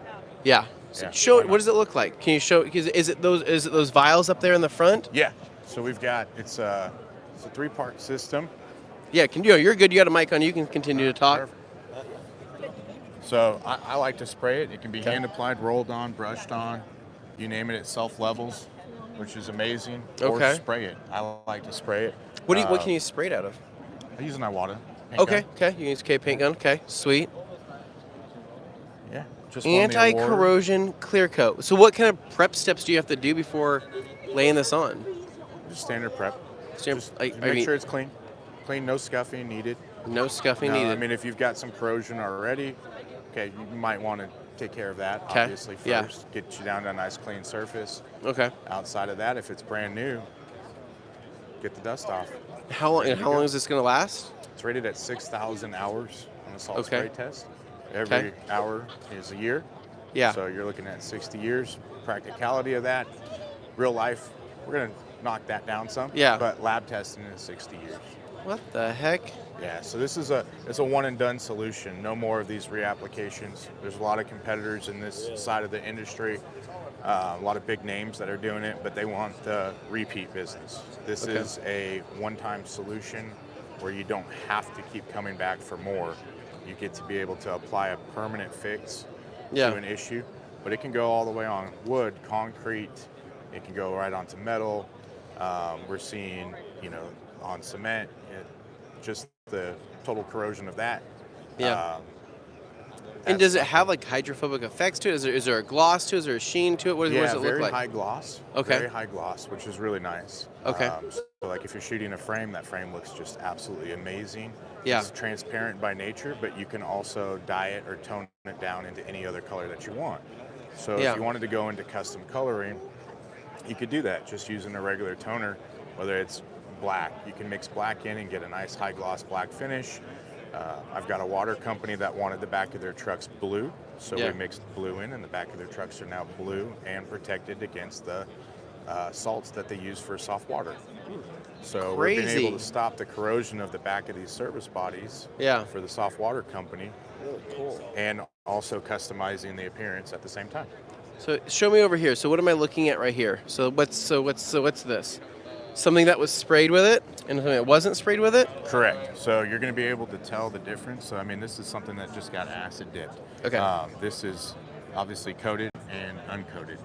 Speaker 1: Yeah. So show it. What does it look like? Can you show? Is it those vials up there in the front?
Speaker 7: Yeah. So we've got it's a 3-part system.
Speaker 1: Yeah. You're good. You got a mic on. You can continue to talk.
Speaker 7: Perfect. So I like to spray it. It can be hand applied, rolled on, brushed on, you name it. It self levels, which is amazing.
Speaker 1: Okay.
Speaker 7: Or spray it. I like to spray it.
Speaker 1: What can you spray it out of?
Speaker 7: I use an Iwata.
Speaker 1: Okay. Okay. You use paint gun. Okay. Sweet.
Speaker 7: Yeah. Just won the award.
Speaker 1: Anti-corrosion clear coat. So what kind of prep steps do you have to do before laying this on?
Speaker 7: Just standard prep.
Speaker 1: Make
Speaker 7: sure it's clean. Clean, no scuffing needed.
Speaker 1: No scuffing needed.
Speaker 7: I mean, if you've got some corrosion already, okay, you might want to take care of that, obviously, first.
Speaker 1: Yeah.
Speaker 7: Get you down to a nice clean surface.
Speaker 1: Okay.
Speaker 7: Outside of that, if it's brand new, get the dust off.
Speaker 1: How long is this going to last?
Speaker 7: It's rated at 6,000 hours on the salt
Speaker 1: Okay.
Speaker 7: spray test. Every hour is a year.
Speaker 1: Yeah.
Speaker 7: So you're looking at 60 years. Practicality of that, real life, we're going to knock that down some.
Speaker 1: Yeah.
Speaker 7: But lab testing is 60 years.
Speaker 1: What the heck?
Speaker 7: Yeah, so this is it's a one and done solution. No more of these reapplications. There's a lot of competitors in this side of the industry, a lot of big names that are doing it, but they want the repeat business. This is a one-time solution where you don't have to keep coming back for more. You get to be able to apply a permanent fix to an issue, but it can go all the way on wood, concrete. It can go right onto metal. We're seeing, on cement, just the total corrosion of that.
Speaker 1: Yeah. And does it have like hydrophobic effects to it? Is there a gloss to it? Is there a sheen to it? What does it look like?
Speaker 7: Very high gloss.
Speaker 1: Okay.
Speaker 7: Very high gloss, which is really nice.
Speaker 1: Okay.
Speaker 7: So like if you're shooting a frame, that frame looks just absolutely amazing.
Speaker 1: Yeah.
Speaker 7: It's transparent by nature, but you can also dye it or tone it down into any other color that you want. So if you wanted to go into custom coloring, you could do that just using a regular toner, whether it's black. You can mix black in and get a nice high gloss black finish. I've got a water company that wanted the back of their trucks blue, so we mixed blue in, and the back of their trucks are now blue and protected against the salts that they use for soft water.
Speaker 15: So we're being
Speaker 1: Crazy.
Speaker 15: able to stop the corrosion of the back of these service bodies for the soft water company.
Speaker 5: Really cool.
Speaker 15: And also customizing the appearance at the same time.
Speaker 1: So show me over here. So what am I looking at right here? So what's this? Something that was sprayed with it and something that wasn't sprayed with it?
Speaker 15: Correct. So you're going to be able to tell the difference. So I mean, this is something that just got acid dipped.
Speaker 1: Okay.
Speaker 15: This is obviously coated and uncoated.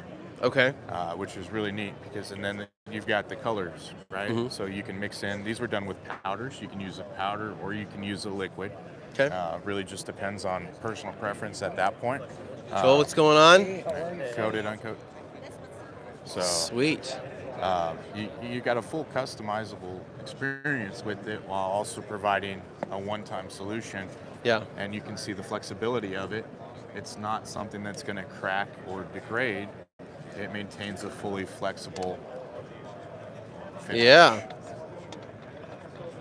Speaker 1: Okay.
Speaker 15: Which is really neat because, and then you've got the colors, right?
Speaker 1: Mhm.
Speaker 15: So you can mix in. These were done with powders. You can use a powder or you can use a liquid.
Speaker 1: Okay.
Speaker 15: Really just depends on personal preference at that point.
Speaker 1: Joel, what's going on?
Speaker 15: Coated, uncoated. So
Speaker 1: sweet.
Speaker 15: You got a full customizable experience with it while also providing a one-time solution.
Speaker 1: Yeah.
Speaker 15: And you can see the flexibility of it. It's not something that's going to crack or degrade. It maintains a fully flexible finish.
Speaker 1: Yeah.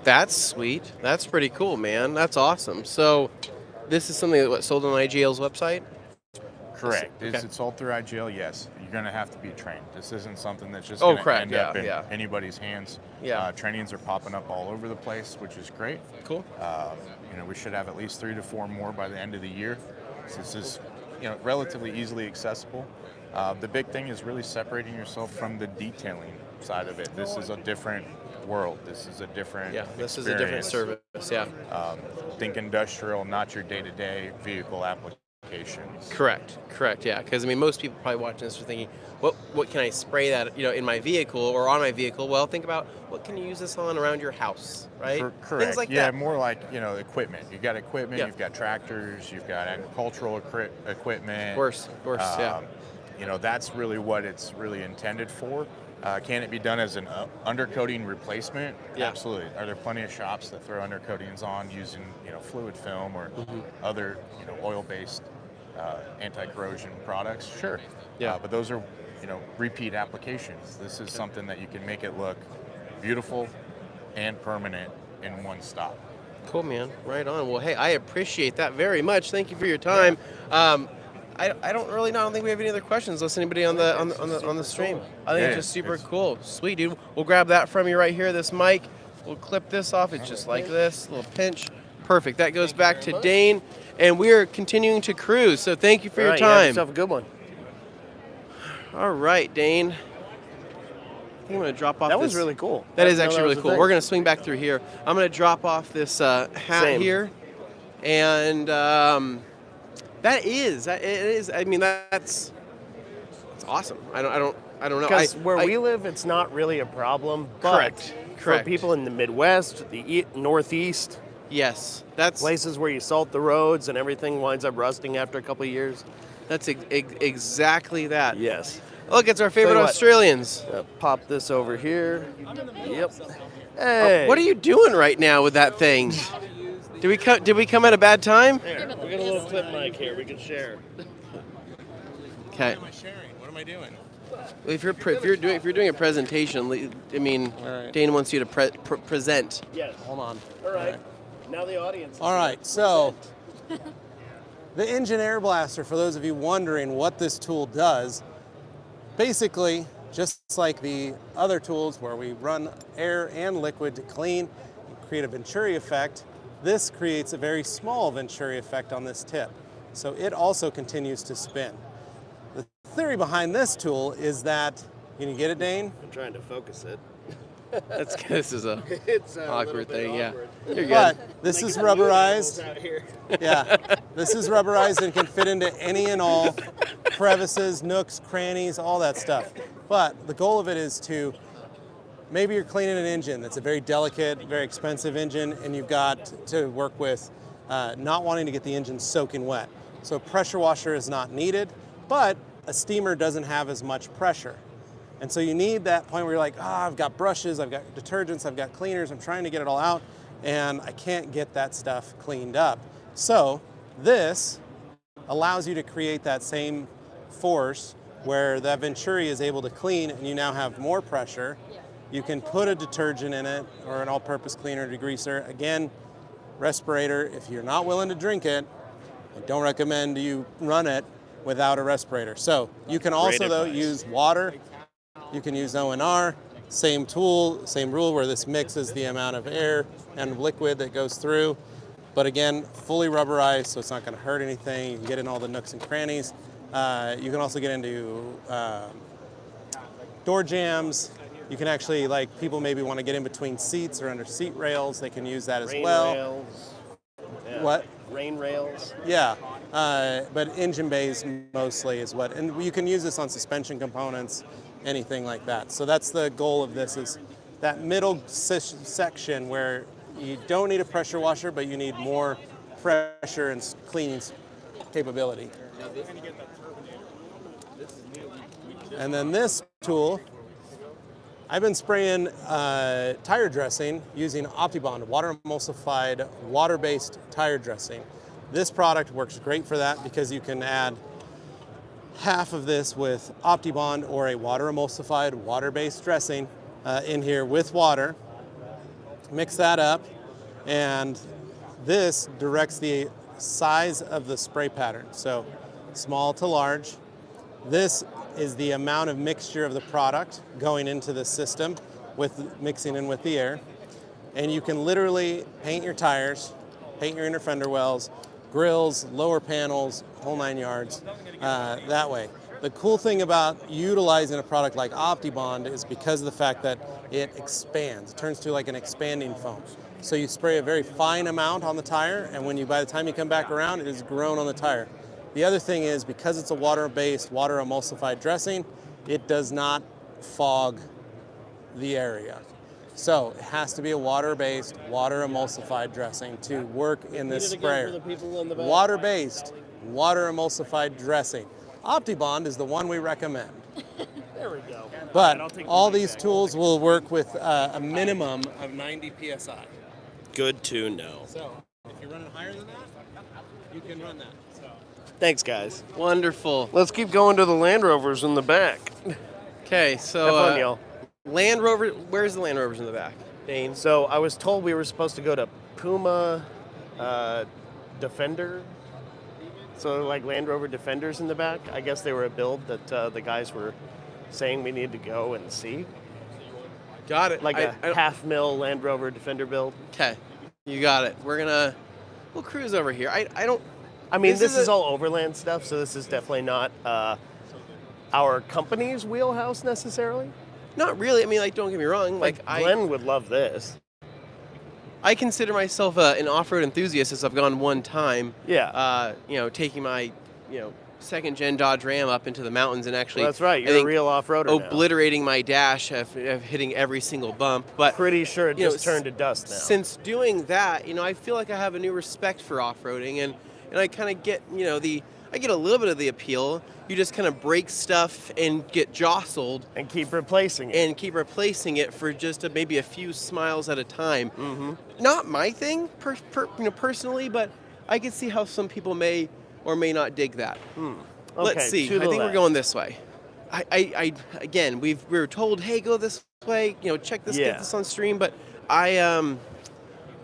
Speaker 1: That's sweet. That's pretty cool, man. That's awesome. So this is something that sold on IGL's website?
Speaker 15: Correct.
Speaker 1: Okay.
Speaker 15: Is it sold through IGL? Yes. You're going to have to be trained. This isn't something that's just
Speaker 1: Oh,
Speaker 15: going to
Speaker 1: correct.
Speaker 15: end
Speaker 1: Yeah,
Speaker 15: up in
Speaker 1: yeah.
Speaker 15: anybody's hands.
Speaker 1: Yeah.
Speaker 15: Trainings are popping up all over the place, which is great.
Speaker 1: Cool.
Speaker 15: We should have at least 3 to 4 more by the end of the year. So this is, relatively easily accessible. The big thing is really separating yourself from the detailing side of it. This is a different world. This is a different
Speaker 1: this is a different service. Yeah.
Speaker 15: Think industrial, not your day-to-day vehicle applications.
Speaker 1: Correct. Yeah. Because most people probably watching this are thinking, what can I spray that in my vehicle or on my vehicle? Well, think about what can you use this on around your house, right?
Speaker 15: Correct.
Speaker 1: Things like
Speaker 15: yeah,
Speaker 1: that.
Speaker 15: more like equipment. You've got equipment.
Speaker 1: Yeah.
Speaker 15: You've got tractors. You've got agricultural equipment.
Speaker 1: Of course. Yeah.
Speaker 15: That's really what it's really intended for. Can it be done as an undercoating replacement?
Speaker 1: Yeah.
Speaker 15: Absolutely. Are there plenty of shops that throw undercoatings on using fluid film or other oil-based anti-corrosion products? Sure.
Speaker 1: Yeah.
Speaker 15: But those are repeat applications. This is something that you can make it look beautiful and permanent in one stop.
Speaker 1: Cool, man. Right on. Well, hey, I appreciate that very much. Thank you for your time. I don't really know. I don't think we have any other questions unless anybody on the stream. I think it's just super cool. Sweet, dude. We'll grab that from you right here, this mic. We'll clip this off. It's just like this, a little pinch. Perfect. That goes back to Dane, and we are continuing to cruise. So thank you for your
Speaker 5: Have
Speaker 1: time.
Speaker 5: yourself a good one.
Speaker 1: All right, Dane. I think I'm going to drop off
Speaker 5: That
Speaker 1: this.
Speaker 5: was really cool.
Speaker 1: That is
Speaker 5: I didn't know
Speaker 1: actually
Speaker 5: that
Speaker 1: really
Speaker 5: was a
Speaker 1: cool.
Speaker 5: thing.
Speaker 1: We're going to swing back through here. I'm going to drop off this hat
Speaker 5: Same.
Speaker 1: here. And that is. I mean, that's awesome. I don't know.
Speaker 5: Because where we live, it's not really a problem. But
Speaker 1: Correct.
Speaker 5: for people in the Midwest, the Northeast,
Speaker 1: yes, that's
Speaker 5: places where you salt the roads and everything winds up rusting after a couple of years.
Speaker 1: That's exactly that.
Speaker 5: Yes.
Speaker 1: Look, it's our favorite
Speaker 5: Tell you what,
Speaker 1: Australians.
Speaker 5: Pop this over here. Yep. Hey.
Speaker 1: What are you doing right now with that thing? Did we come at a bad time?
Speaker 5: Here, we got a little clip mic here. We can share.
Speaker 1: Okay.
Speaker 3: What am I sharing? What am I doing?
Speaker 1: If you're doing a presentation, I mean, Dane wants you to present.
Speaker 5: Yes.
Speaker 1: Hold on.
Speaker 5: All right. Now the audience.
Speaker 16: All right. So the engine air blaster, for those of you wondering what this tool does, basically, just like the other tools where we run air and liquid to clean, create a Venturi effect, this creates a very small Venturi effect on this tip. So it also continues to spin. The theory behind this tool is that, can you get it, Dane?
Speaker 5: I'm trying to focus it.
Speaker 1: This is a
Speaker 5: It's a
Speaker 1: awkward thing, yeah. You're good.
Speaker 16: But this is rubberized. Yeah, this is rubberized and can fit into any and all crevices, nooks, crannies, all that stuff. But the goal of it is to, maybe you're cleaning an engine that's a very delicate, very expensive engine, and you've got to work with not wanting to get the engine soaking wet. So a pressure washer is not needed, but a steamer doesn't have as much pressure. And so you need that point where you're like, I've got brushes, I've got detergents, I've got cleaners, I'm trying to get it all out, and I can't get that stuff cleaned up. So this allows you to create that same force where that Venturi is able to clean and you now have more pressure. You can put a detergent in it or an all-purpose cleaner, degreaser. Again, respirator, if you're not willing to drink it, I don't recommend you run it without a respirator. So you can also, though, use water. You can use ONR. Same tool, same rule where this mixes the amount of air and liquid that goes through. But again, fully rubberized, so it's not going to hurt anything. You can get in all the nooks and crannies. You can also get into door jams. You can actually, like, people maybe want to get in between seats or under seat rails. They can use that as well.
Speaker 5: Rails. Yeah.
Speaker 16: What?
Speaker 5: Rain rails.
Speaker 16: Yeah, but engine bays mostly is what, and you can use this on suspension components, anything like that. So that's the goal of this, is that middle section where you don't need a pressure washer, but you need more pressure and cleaning capability. And then this tool, I've been spraying tire dressing using OptiBond, water emulsified, water-based tire dressing. This product works great for that because you can add half of this with OptiBond or a water emulsified, water-based dressing in here with water. Mix that up, and this directs the size of the spray pattern. So small to large. This is the amount of mixture of the product going into the system with mixing in with the air. And you can literally paint your tires, paint your inner fender wells, grills, lower panels, whole 9 yards, that way. The cool thing about utilizing a product like OptiBond is because of the fact that it expands. It turns to like an expanding foam. So you spray a very fine amount on the tire, and by the time you come back around, it has grown on the tire. The other thing is, because it's a water-based, water emulsified dressing, it does not fog the area. So it has to be a water-based, water emulsified dressing to work in this sprayer. Water-based, water emulsified dressing. OptiBond is the one we recommend.
Speaker 5: There we go.
Speaker 16: But all these tools will work with a minimum of 90 PSI.
Speaker 5: Good to know.
Speaker 16: So if you're running higher than that, you can run that.
Speaker 5: Thanks, guys.
Speaker 1: Wonderful.
Speaker 5: Let's keep going to the Land Rovers in the back.
Speaker 1: Okay, so
Speaker 5: Have fun, y'all.
Speaker 1: Land Rover, where's the Land Rovers in the back? Dane?
Speaker 5: So I was told we were supposed to go to Puma Defender. So like Land Rover Defenders in the back. I guess they were a build that the guys were saying we need to go and see.
Speaker 1: Got it.
Speaker 5: Like a half-mil Land Rover Defender build.
Speaker 1: Okay, you got it. We'll cruise over here.
Speaker 5: I mean, this is all overland stuff, so this is definitely not our company's wheelhouse necessarily.
Speaker 1: Not really. I mean, like, don't get me wrong. Like
Speaker 5: Glenn would love this.
Speaker 1: I consider myself an off-road enthusiast as I've gone one time.
Speaker 5: Yeah.
Speaker 1: Taking my, second-gen Dodge Ram up into the mountains and actually...
Speaker 5: Well, that's right. You're a real off-roader now.
Speaker 1: Obliterating my dash of hitting every single bump. But
Speaker 5: pretty sure it just turned to dust now.
Speaker 1: Since doing that, I feel like I have a new respect for off-roading, and I kind of get, I get a little bit of the appeal. You just kind of break stuff and get jostled.
Speaker 5: And keep replacing it.
Speaker 1: For just maybe a few smiles at a time.
Speaker 5: Mm-hmm.
Speaker 1: Not my thing, personally, but I can see how some people may or may not dig that.
Speaker 5: Okay,
Speaker 1: Let's see. I think we're going this way. Again, we were told, hey, go this way. Check this, get this on stream. But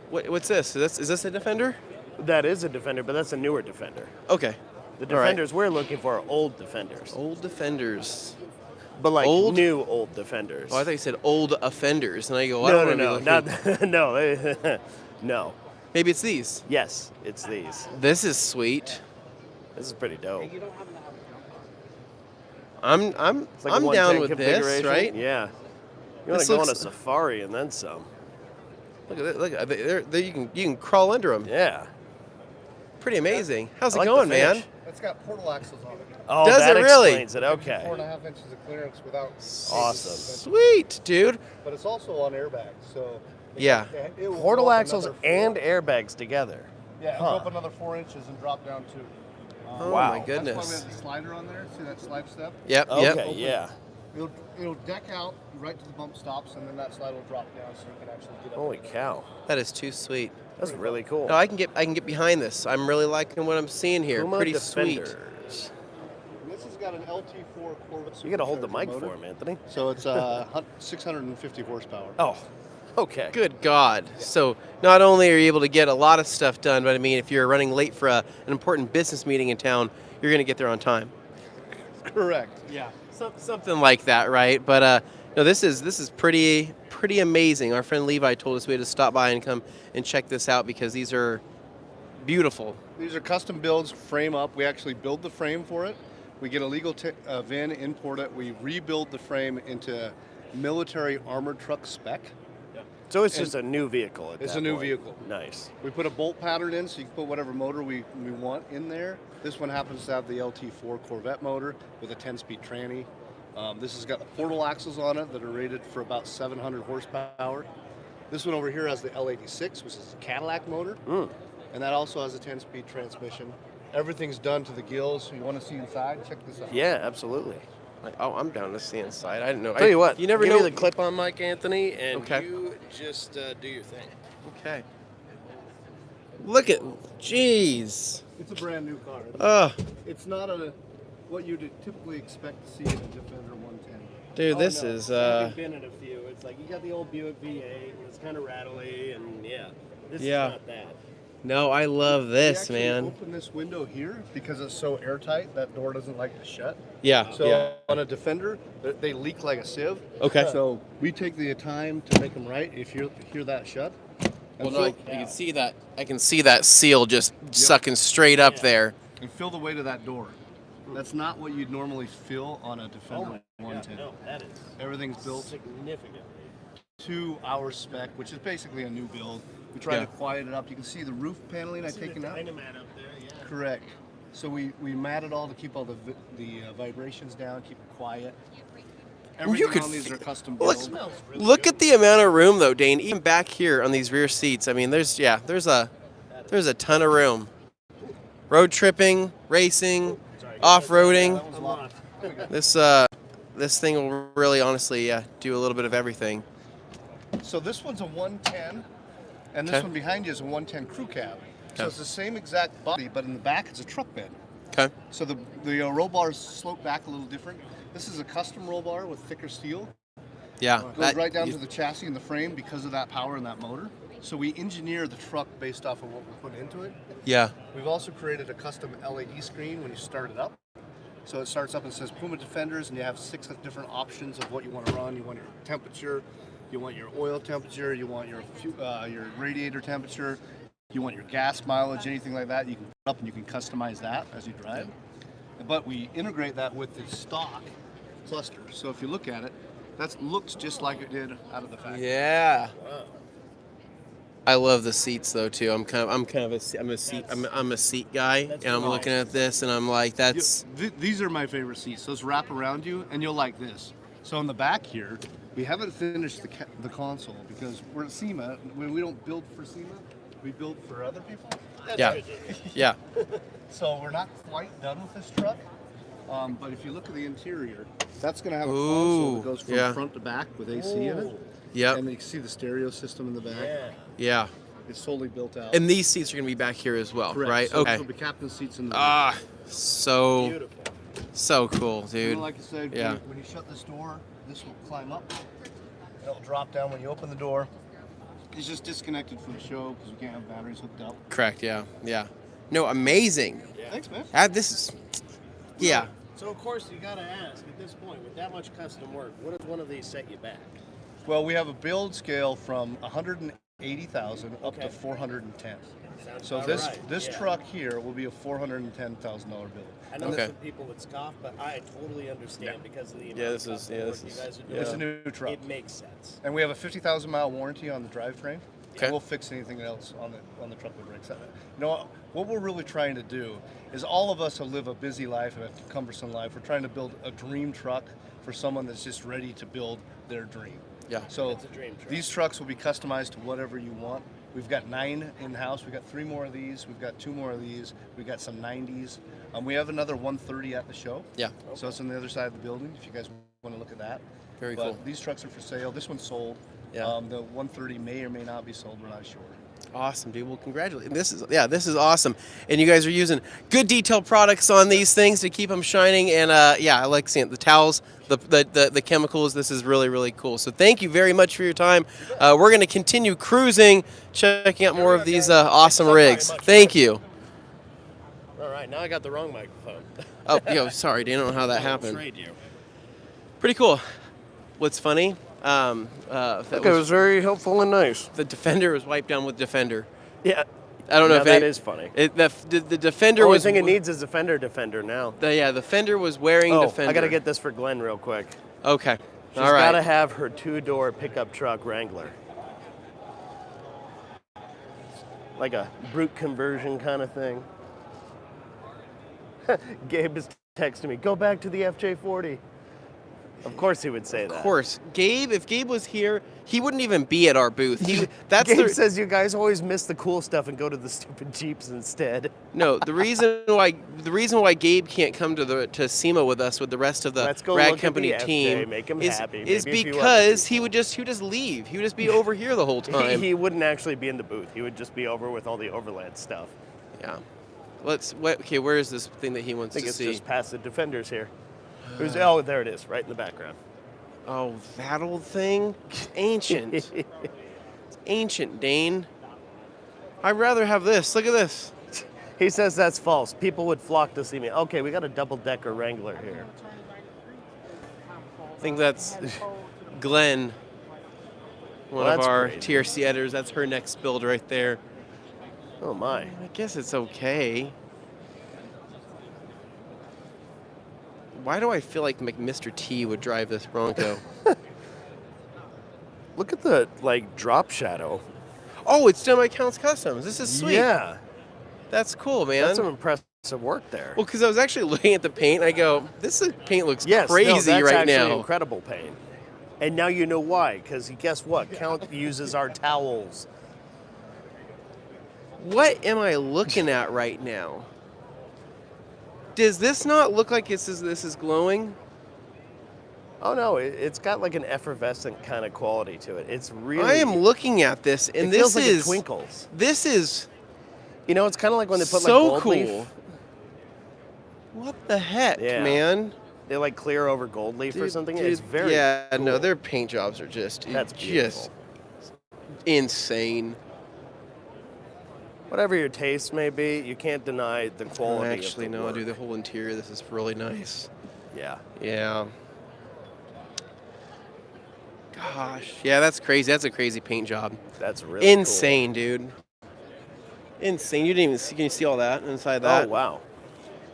Speaker 1: what's this? Is this a Defender?
Speaker 5: That is a Defender, but that's a newer Defender.
Speaker 1: Okay.
Speaker 5: The Defenders we're looking for are old Defenders.
Speaker 1: Old Defenders.
Speaker 5: But like new old Defenders.
Speaker 1: Oh, I thought you said old offenders, and I go,
Speaker 5: no.
Speaker 1: Maybe it's these.
Speaker 5: Yes, it's these.
Speaker 1: This is sweet.
Speaker 5: This is pretty dope.
Speaker 1: I'm down with this, right?
Speaker 5: Yeah. You want to go on a safari and then some.
Speaker 1: Look at that! Look, you can crawl under them.
Speaker 5: Yeah.
Speaker 1: Pretty amazing. How's it going, man?
Speaker 13: It's got portal axles on it.
Speaker 5: Oh,
Speaker 1: does
Speaker 5: that
Speaker 1: it really?
Speaker 5: Explains it. Okay.
Speaker 13: 4.5 inches of clearance without.
Speaker 5: Awesome.
Speaker 1: Sweet, dude.
Speaker 13: But it's also on airbags, so.
Speaker 1: Yeah.
Speaker 5: Portal axles and airbags together.
Speaker 13: Yeah, it'll go up another 4 inches and drop down 2.
Speaker 1: Oh my goodness.
Speaker 13: That's why we have the slider on there. See that slide step?
Speaker 1: Yep.
Speaker 5: Okay. Yeah.
Speaker 13: It'll deck out right to the bump stops, and then that slide will drop down, so you can actually get up.
Speaker 5: Holy cow!
Speaker 1: That is too sweet.
Speaker 5: That's really cool.
Speaker 1: No, I can get behind this. I'm really liking what I'm seeing here.
Speaker 5: Puma
Speaker 1: Pretty
Speaker 5: Defenders.
Speaker 1: sweet.
Speaker 13: This has got an LT4 Corvette.
Speaker 5: You got to hold the mic for him, Anthony.
Speaker 13: So it's 650 horsepower.
Speaker 5: Oh, okay.
Speaker 1: Good God. So not only are you able to get a lot of stuff done, but I mean, if you're running late for an important business meeting in town, you're going to get there on time.
Speaker 13: Correct. Yeah.
Speaker 1: Something like that, right? But No, this is pretty amazing. Our friend Levi told us we had to stop by and come and check this out because these are beautiful.
Speaker 17: These are custom builds, frame up. We actually build the frame for it. We get a legal VIN, import it. We rebuild the frame into military armored truck spec.
Speaker 5: So it's just a new vehicle at
Speaker 17: It's
Speaker 5: that
Speaker 17: a new
Speaker 5: point.
Speaker 17: vehicle.
Speaker 5: Nice.
Speaker 17: We put a bolt pattern in, so you can put whatever motor we want in there. This one happens to have the LT4 Corvette motor with a 10-speed tranny. This has got the portal axles on it that are rated for about 700 horsepower. This one over here has the L86, which is a Cadillac motor, and that also has a 10-speed transmission. Everything's done to the gills. So you want to see inside? Check this out.
Speaker 5: Yeah, absolutely.
Speaker 1: Oh, I'm down to see inside. I didn't know.
Speaker 5: Tell you what,
Speaker 1: you never
Speaker 5: give
Speaker 1: know.
Speaker 5: me the clip-on mic, Anthony, and
Speaker 1: Okay.
Speaker 5: you just do your thing.
Speaker 1: Okay. Look at, jeez.
Speaker 17: It's a brand new car.
Speaker 1: It's
Speaker 17: not what you'd typically expect to see in a Defender 110.
Speaker 1: Dude, this is
Speaker 5: I've been in a few. It's like you got the old Buick V8. It's kind of rattly, and yeah, this is not that.
Speaker 1: No, I love this,
Speaker 17: we actually
Speaker 1: man.
Speaker 17: open this window here because it's so airtight. That door doesn't like to shut.
Speaker 1: Yeah,
Speaker 17: So
Speaker 1: yeah.
Speaker 17: on a Defender, they leak like a sieve.
Speaker 1: Okay.
Speaker 17: So we take the time to make them right. If you hear that shut.
Speaker 1: Well, no, you can see that. I can see that seal just sucking straight up there.
Speaker 17: And feel the weight of that door. That's not what you'd normally feel on a Defender 110.
Speaker 5: No, that is
Speaker 17: Everything's built
Speaker 5: significantly
Speaker 17: to our spec, which is basically a new build. We try to quiet it up. You can see the roof paneling I've taken out.
Speaker 5: Dynamat up there, yeah.
Speaker 17: Correct. So we mat it all to keep all the vibrations down, keep it quiet. Everything on these are custom built.
Speaker 1: Look at the amount of room, though, Dane. Even back here on these rear seats, I mean, there's a ton of room. Road tripping, racing, off-roading. This thing will really, honestly, do a little bit of everything.
Speaker 17: So this one's a 110, and this one behind you is a 110 crew cab. So it's the same exact body, but in the back it's a truck bed.
Speaker 1: Okay.
Speaker 17: So the roll bars slope back a little different. This is a custom roll bar with thicker steel.
Speaker 1: Yeah.
Speaker 17: It goes right down to the chassis and the frame because of that power and that motor. So we engineer the truck based off of what we put into it.
Speaker 1: Yeah.
Speaker 17: We've also created a custom LED screen when you start it up. So it starts up and says Puma Defenders, and you have 6 different options of what you want to run. You want your temperature, you want your oil temperature, you want your radiator temperature, you want your gas mileage, anything like that. You can put up and you can customize that as you drive. But we integrate that with the stock cluster. So if you look at it, that looks just like it did out of the factory.
Speaker 1: Yeah. Wow. I love the seats though too. I'm a seat guy, and I'm looking at this and I'm like,
Speaker 17: These are my favorite seats. Those wrap around you, and you'll like this. So in the back here, we haven't finished the console because we're at SEMA. When we don't build for SEMA, we build for other people.
Speaker 1: Yeah.
Speaker 17: So we're not quite done with this truck. But if you look at the interior, that's going to have a console that goes from front to back with AC in it.
Speaker 1: Yep.
Speaker 17: And you can see the stereo system in the back.
Speaker 1: Yeah.
Speaker 17: It's solely built out.
Speaker 1: And these seats are going to be back here as well,
Speaker 17: Correct.
Speaker 1: right?
Speaker 17: So
Speaker 1: Okay.
Speaker 17: there'll be captain seats in the
Speaker 1: so cool, dude.
Speaker 17: And like I said, when you shut this door, this will climb up. It'll drop down when you open the door. It's just disconnected for the show because we can't have batteries hooked up.
Speaker 1: Correct, yeah. No, amazing.
Speaker 17: Thanks, man.
Speaker 1: This is, yeah.
Speaker 5: So of course you gotta ask at this point, with that much custom work, what does one of these set you back?
Speaker 17: Well, we have a build scale from 180,000 up to 410. So this truck here will be a $410,000 build.
Speaker 5: I know there's some people that scoff, but I totally understand because of the amount of custom work you guys are doing.
Speaker 17: It's a new truck.
Speaker 5: It makes sense.
Speaker 17: And we have a 50,000 mile warranty on the drivetrain.
Speaker 1: Okay.
Speaker 17: We'll fix anything else on the truck that breaks. You know, what we're really trying to do is all of us who live a busy life, a cumbersome life, we're trying to build a dream truck for someone that's just ready to build their dream.
Speaker 1: Yeah.
Speaker 17: So
Speaker 5: it's a dream truck.
Speaker 17: These trucks will be customized to whatever you want. We've got 9 in-house. We've got 3 more of these. We've got 2 more of these. We've got some 90s. We have another 130 at the show.
Speaker 1: Yeah.
Speaker 17: So it's on the other side of the building if you guys want to look at that.
Speaker 1: Very
Speaker 17: but
Speaker 1: cool.
Speaker 17: These trucks are for sale. This one's sold.
Speaker 1: Yeah.
Speaker 17: The 130 may or may not be sold. We're not sure.
Speaker 1: Awesome, dude. Well, congratulations. This is awesome. And you guys are using good detailed products on these things to keep them shining. And I like seeing the towels, the chemicals. This is really, really cool. So thank you very much for your time. We're going to continue cruising, checking out more of these awesome rigs. Thank you.
Speaker 5: All right, now I got the wrong microphone.
Speaker 1: Oh, sorry, Dan. I don't know how that happened.
Speaker 5: Trade you.
Speaker 1: Pretty cool. What's funny?
Speaker 5: It was very helpful and nice.
Speaker 1: The Defender was wiped down with Defender.
Speaker 5: Yeah.
Speaker 1: I don't know if
Speaker 5: that is funny.
Speaker 1: The Defender
Speaker 5: Only
Speaker 1: was.
Speaker 5: thing it needs is a Defender now.
Speaker 1: The Fender was wearing Defender.
Speaker 5: I gotta get this for Glenn real quick.
Speaker 1: Okay.
Speaker 5: She's
Speaker 1: All right.
Speaker 5: gotta have her 2-door pickup truck Wrangler. Like a brute conversion kind of thing. Gabe is texting me, go back to the FJ40. Of course he would say that.
Speaker 1: Of course. Gabe, if Gabe was here, he wouldn't even be at our booth.
Speaker 5: Gabe says you guys always miss the cool stuff and go to the stupid Jeeps instead.
Speaker 1: No, the reason why Gabe can't come to SEMA with us with the rest of the
Speaker 5: Let's go
Speaker 1: Rag
Speaker 5: look at
Speaker 1: Company
Speaker 5: the FJ,
Speaker 1: team
Speaker 5: make him
Speaker 1: is
Speaker 5: happy,
Speaker 1: is
Speaker 5: maybe a few
Speaker 1: because he would just leave. He would just be over here the whole time.
Speaker 5: He wouldn't actually be in the booth. He would just be over with all the Overland stuff.
Speaker 1: Yeah. Okay, where is this thing that he wants
Speaker 5: I think
Speaker 1: to
Speaker 5: it's
Speaker 1: see?
Speaker 5: just past the Defenders here. Oh, there it is, right in the background.
Speaker 1: Oh, that old thing? It's ancient. It's ancient, Dane. I'd rather have this. Look at this.
Speaker 5: He says that's false. People would flock to see me. Okay, we got a double-decker Wrangler here.
Speaker 1: I think that's Glenn, one of our TRC editors. That's her next build right there.
Speaker 5: Oh, my.
Speaker 1: I guess it's okay. Why do I feel like Mr. T would drive this Bronco?
Speaker 5: Look at the, drop shadow.
Speaker 1: Oh, it's done by Counts Customs. This is sweet.
Speaker 5: Yeah.
Speaker 1: That's cool, man.
Speaker 5: That's some impressive work there.
Speaker 1: Well, because I was actually looking at the paint, I go, this paint looks crazy
Speaker 5: that's
Speaker 1: right now.
Speaker 5: Actually incredible paint. And now you know why, because guess what? Count uses our towels.
Speaker 1: What am I looking at right now? Does this not look like this is glowing?
Speaker 5: Oh no, it's got like an effervescent kind of quality to it. It's really.
Speaker 1: I am looking at this, and this
Speaker 5: feels like
Speaker 1: is
Speaker 5: it twinkles.
Speaker 1: This is.
Speaker 5: You know, it's kind of like when they put
Speaker 1: so
Speaker 5: gold
Speaker 1: cool.
Speaker 5: leaf.
Speaker 1: What the heck,
Speaker 5: Yeah.
Speaker 1: man?
Speaker 5: They clear over gold leaf or something.
Speaker 1: Dude,
Speaker 5: it's very.
Speaker 1: Yeah,
Speaker 5: cool.
Speaker 1: no, their paint jobs are just insane.
Speaker 5: Whatever your taste may be, you can't deny the quality.
Speaker 1: Actually,
Speaker 5: of the
Speaker 1: no,
Speaker 5: work.
Speaker 1: dude, the whole interior, this is really nice.
Speaker 5: Yeah.
Speaker 1: Yeah. Gosh, yeah, that's crazy. That's a crazy paint job.
Speaker 5: That's really
Speaker 1: insane, dude. Insane. You didn't even see. Can you see all that inside that?
Speaker 5: Oh wow.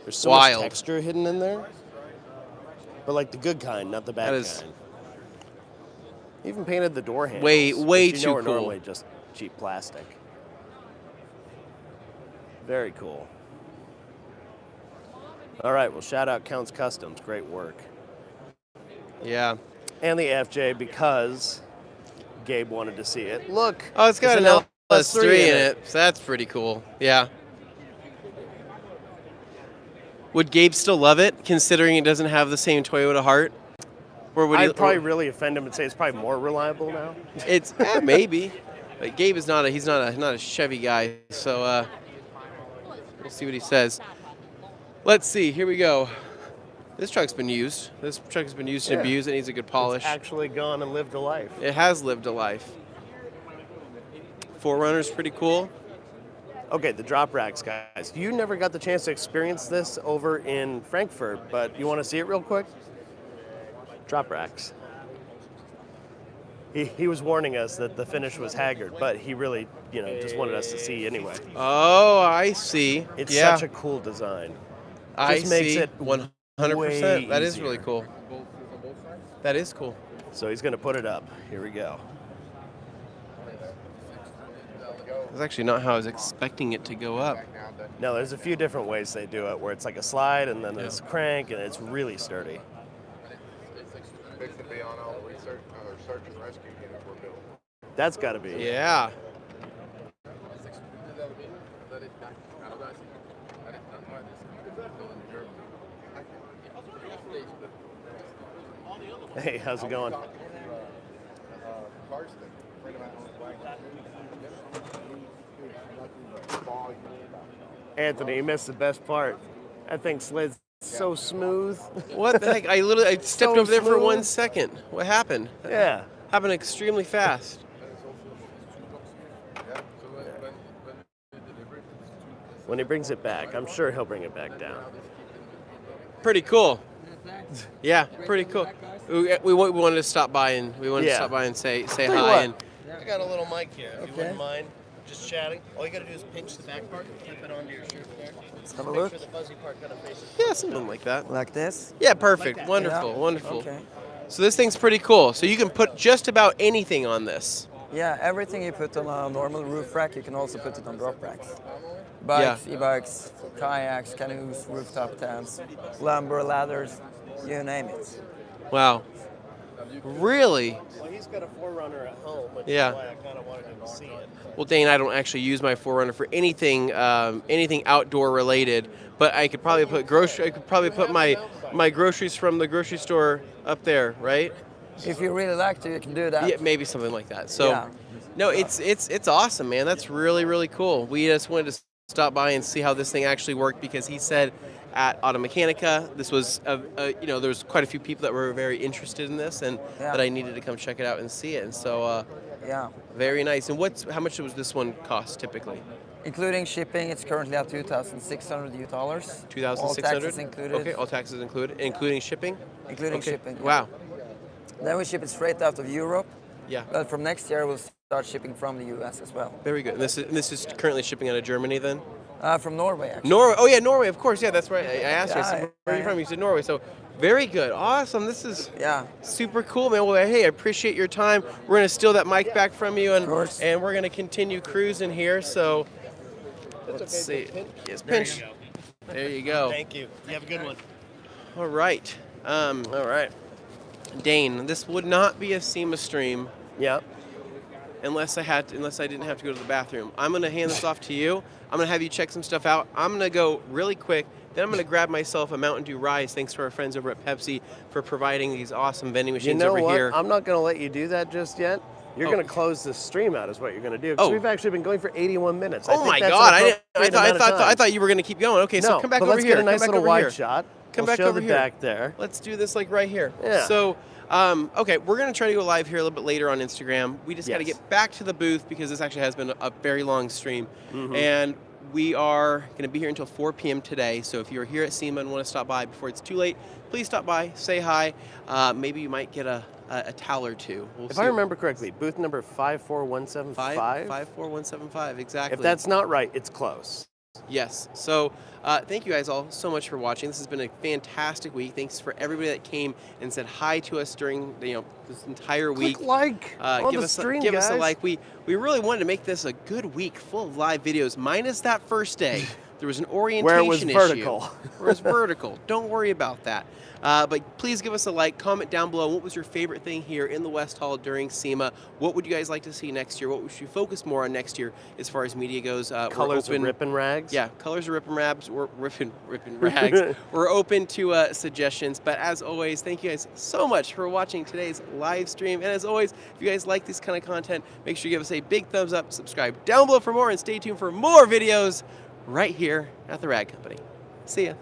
Speaker 5: There's so
Speaker 1: Wild.
Speaker 5: much texture hidden in there. But like the good kind, not the bad
Speaker 1: That is-
Speaker 5: kind. Even painted the door handles.
Speaker 1: Way
Speaker 5: which
Speaker 1: too
Speaker 5: are
Speaker 1: cool.
Speaker 5: normally just cheap plastic. Very cool. All right, well, shout out Counts Customs. Great work.
Speaker 1: Yeah.
Speaker 5: And the FJ because Gabe wanted to see it. Look.
Speaker 1: Oh, it's got
Speaker 5: there's
Speaker 1: an LS3 in it. So that's pretty cool. Yeah. Would Gabe still love it, considering it doesn't have the same Toyota heart? Or would
Speaker 5: I'd probably really offend him and say it's probably more reliable now.
Speaker 1: It's maybe, but Gabe is not a Chevy guy. So we'll see what he says. Let's see. Here we go. This truck's been used. This truck has been used and abused. It needs a good polish.
Speaker 5: It's actually gone and lived a life.
Speaker 1: It has lived a life. 4Runner's pretty cool.
Speaker 5: Okay, the DROPRACKS, guys. You never got the chance to experience this over in Frankfurt, but you want to see it real quick? DROPRACKS. He was warning us that the finish was haggard, but he really, just wanted us to see anyway.
Speaker 1: Oh, I see.
Speaker 5: It's
Speaker 1: yeah.
Speaker 5: such a cool design.
Speaker 1: I
Speaker 5: Just makes
Speaker 1: see.
Speaker 5: it
Speaker 1: 100%. That is
Speaker 5: easier.
Speaker 1: really cool. That is cool.
Speaker 5: So he's going to put it up. Here we go.
Speaker 1: That's actually not how I was expecting it to go up.
Speaker 5: No, there's a few different ways they do it, where it's like a slide and then there's a crank, and it's really sturdy. That's got to be.
Speaker 1: Yeah.
Speaker 5: Hey, how's it going? Anthony, you missed the best part. That thing slid so smooth.
Speaker 1: What the heck? I stepped over there for 1 second. What happened?
Speaker 5: Yeah.
Speaker 1: Happened extremely fast.
Speaker 5: When he brings it back, I'm sure he'll bring it back down.
Speaker 1: Pretty cool. Yeah, pretty cool. We wanted to stop by and say hi. And
Speaker 3: I got a little mic here. If you wouldn't mind just chatting. All you got to do is pinch the back part, flip it onto your shirt there.
Speaker 18: Let's have a
Speaker 3: Make
Speaker 18: look.
Speaker 3: sure the fuzzy part kind of faces.
Speaker 1: Yeah, something like that.
Speaker 18: Like this?
Speaker 1: Yeah, perfect.
Speaker 3: Like that.
Speaker 1: Wonderful,
Speaker 18: Yeah.
Speaker 1: wonderful.
Speaker 18: Okay.
Speaker 1: So this thing's pretty cool. So you can put just about anything on this.
Speaker 18: Yeah, everything you put on a normal roof rack, you can also put it on drop racks. Bikes, e-bikes, kayaks, canoes, rooftop tents, lumber, ladders, you name it.
Speaker 1: Wow. Really?
Speaker 3: Well, he's got a 4Runner at home, which
Speaker 1: Yeah.
Speaker 3: is why I kind of wanted him to see it.
Speaker 1: Well, Dane, I don't actually use my 4Runner for anything outdoor related, but I could probably put my groceries from the grocery store up there, right?
Speaker 18: If you really like to, you can do that.
Speaker 1: Yeah, maybe something like that. So,
Speaker 18: Yeah.
Speaker 1: no, it's awesome, man. That's really, really cool. We just wanted to stop by and see how this thing actually worked because he said at Automechanica, this was, there's quite a few people that were very interested in this and
Speaker 18: Yeah.
Speaker 1: that I needed to come check it out and see it. And so,
Speaker 18: Yeah.
Speaker 1: very nice. And how much does this one cost typically?
Speaker 18: Including shipping, it's currently at $2,600 US.
Speaker 1: $2,600?
Speaker 18: All taxes included.
Speaker 1: Okay, all taxes included, including shipping?
Speaker 18: Including
Speaker 1: Okay.
Speaker 18: shipping. yeah.
Speaker 1: Wow.
Speaker 18: Then we ship it straight out of Europe.
Speaker 1: Yeah.
Speaker 18: But from next year, we'll start shipping from the US as well.
Speaker 1: Very good. And this is currently shipping out of Germany then?
Speaker 18: From Norway, actually.
Speaker 1: Norway. Oh yeah, Norway. Of course. Yeah, that's right. I asked you. I
Speaker 18: Yeah,
Speaker 1: said, where are you from? You said Norway. So, very good. Awesome. This is super cool, man. Well, hey, I appreciate your time. We're gonna steal that mic back from you, and we're gonna continue cruising here. So, let's see. Yes, pinch. There you go.
Speaker 3: Thank you. You have a good one.
Speaker 1: All right. All right. Dane, this would not be a SEMA stream.
Speaker 5: Yeah.
Speaker 1: Unless I didn't have to go to the bathroom. I'm gonna hand this off to you. I'm gonna have you check some stuff out. I'm gonna go really quick. Then I'm gonna grab myself a Mountain Dew Rise. Thanks to our friends over at Pepsi for providing these awesome vending machines
Speaker 5: You know
Speaker 1: over
Speaker 5: what?
Speaker 1: here.
Speaker 5: I'm not going to let you do that just yet. You're going to close the stream out, is what you're going to do. Because we've actually been going for 81 minutes.
Speaker 1: Oh my God! I thought you were gonna keep going. Okay, so come back
Speaker 5: but
Speaker 1: over
Speaker 5: let's
Speaker 1: here.
Speaker 5: Get a nice
Speaker 1: come back
Speaker 5: little
Speaker 1: over
Speaker 5: wide
Speaker 1: here.
Speaker 5: shot.
Speaker 1: Come
Speaker 5: We'll
Speaker 1: back
Speaker 5: show
Speaker 1: over
Speaker 5: the
Speaker 1: here.
Speaker 5: back there.
Speaker 1: Let's do this like right here.
Speaker 5: Yeah.
Speaker 1: So, okay, we're gonna try to go live here a little bit later on Instagram. We just got to
Speaker 5: Yes.
Speaker 1: get back to the booth because this actually has been a very long stream,
Speaker 5: Mhm.
Speaker 1: and we are going to be here until 4 p.m. today. So if you're here at SEMA and want to stop by before it's too late, please stop by, say hi. Maybe you might get a towel or two. We'll
Speaker 5: If
Speaker 1: see.
Speaker 5: I remember correctly, booth number 54175.
Speaker 1: 54175, exactly.
Speaker 5: If that's not right, it's close.
Speaker 1: Yes. So thank you guys all so much for watching. This has been a fantastic week. Thanks for everybody that came and said hi to us during this entire week.
Speaker 5: Click like on
Speaker 1: give
Speaker 5: the
Speaker 1: us
Speaker 5: stream,
Speaker 1: give us a
Speaker 5: guys.
Speaker 1: like. We really wanted to make this a good week full of live videos, minus that first day. There was an orientation
Speaker 5: Where it was
Speaker 1: issue.
Speaker 5: vertical.
Speaker 1: Where it was vertical. Don't worry about that. But please give us a like, comment down below. What was your favorite thing here in the West Hall during SEMA? What would you guys like to see next year? What should you focus more on next year as far as media goes?
Speaker 5: Colors of ripping rags?
Speaker 1: Yeah, colors of ripping rags. We're ripping rags. We're open to suggestions. But as always, thank you guys so much for watching today's live stream. And as always, if you guys like this kind of content, make sure you give us a big thumbs up, subscribe down below for more, and stay tuned for more videos right here at the Rag Company. See ya.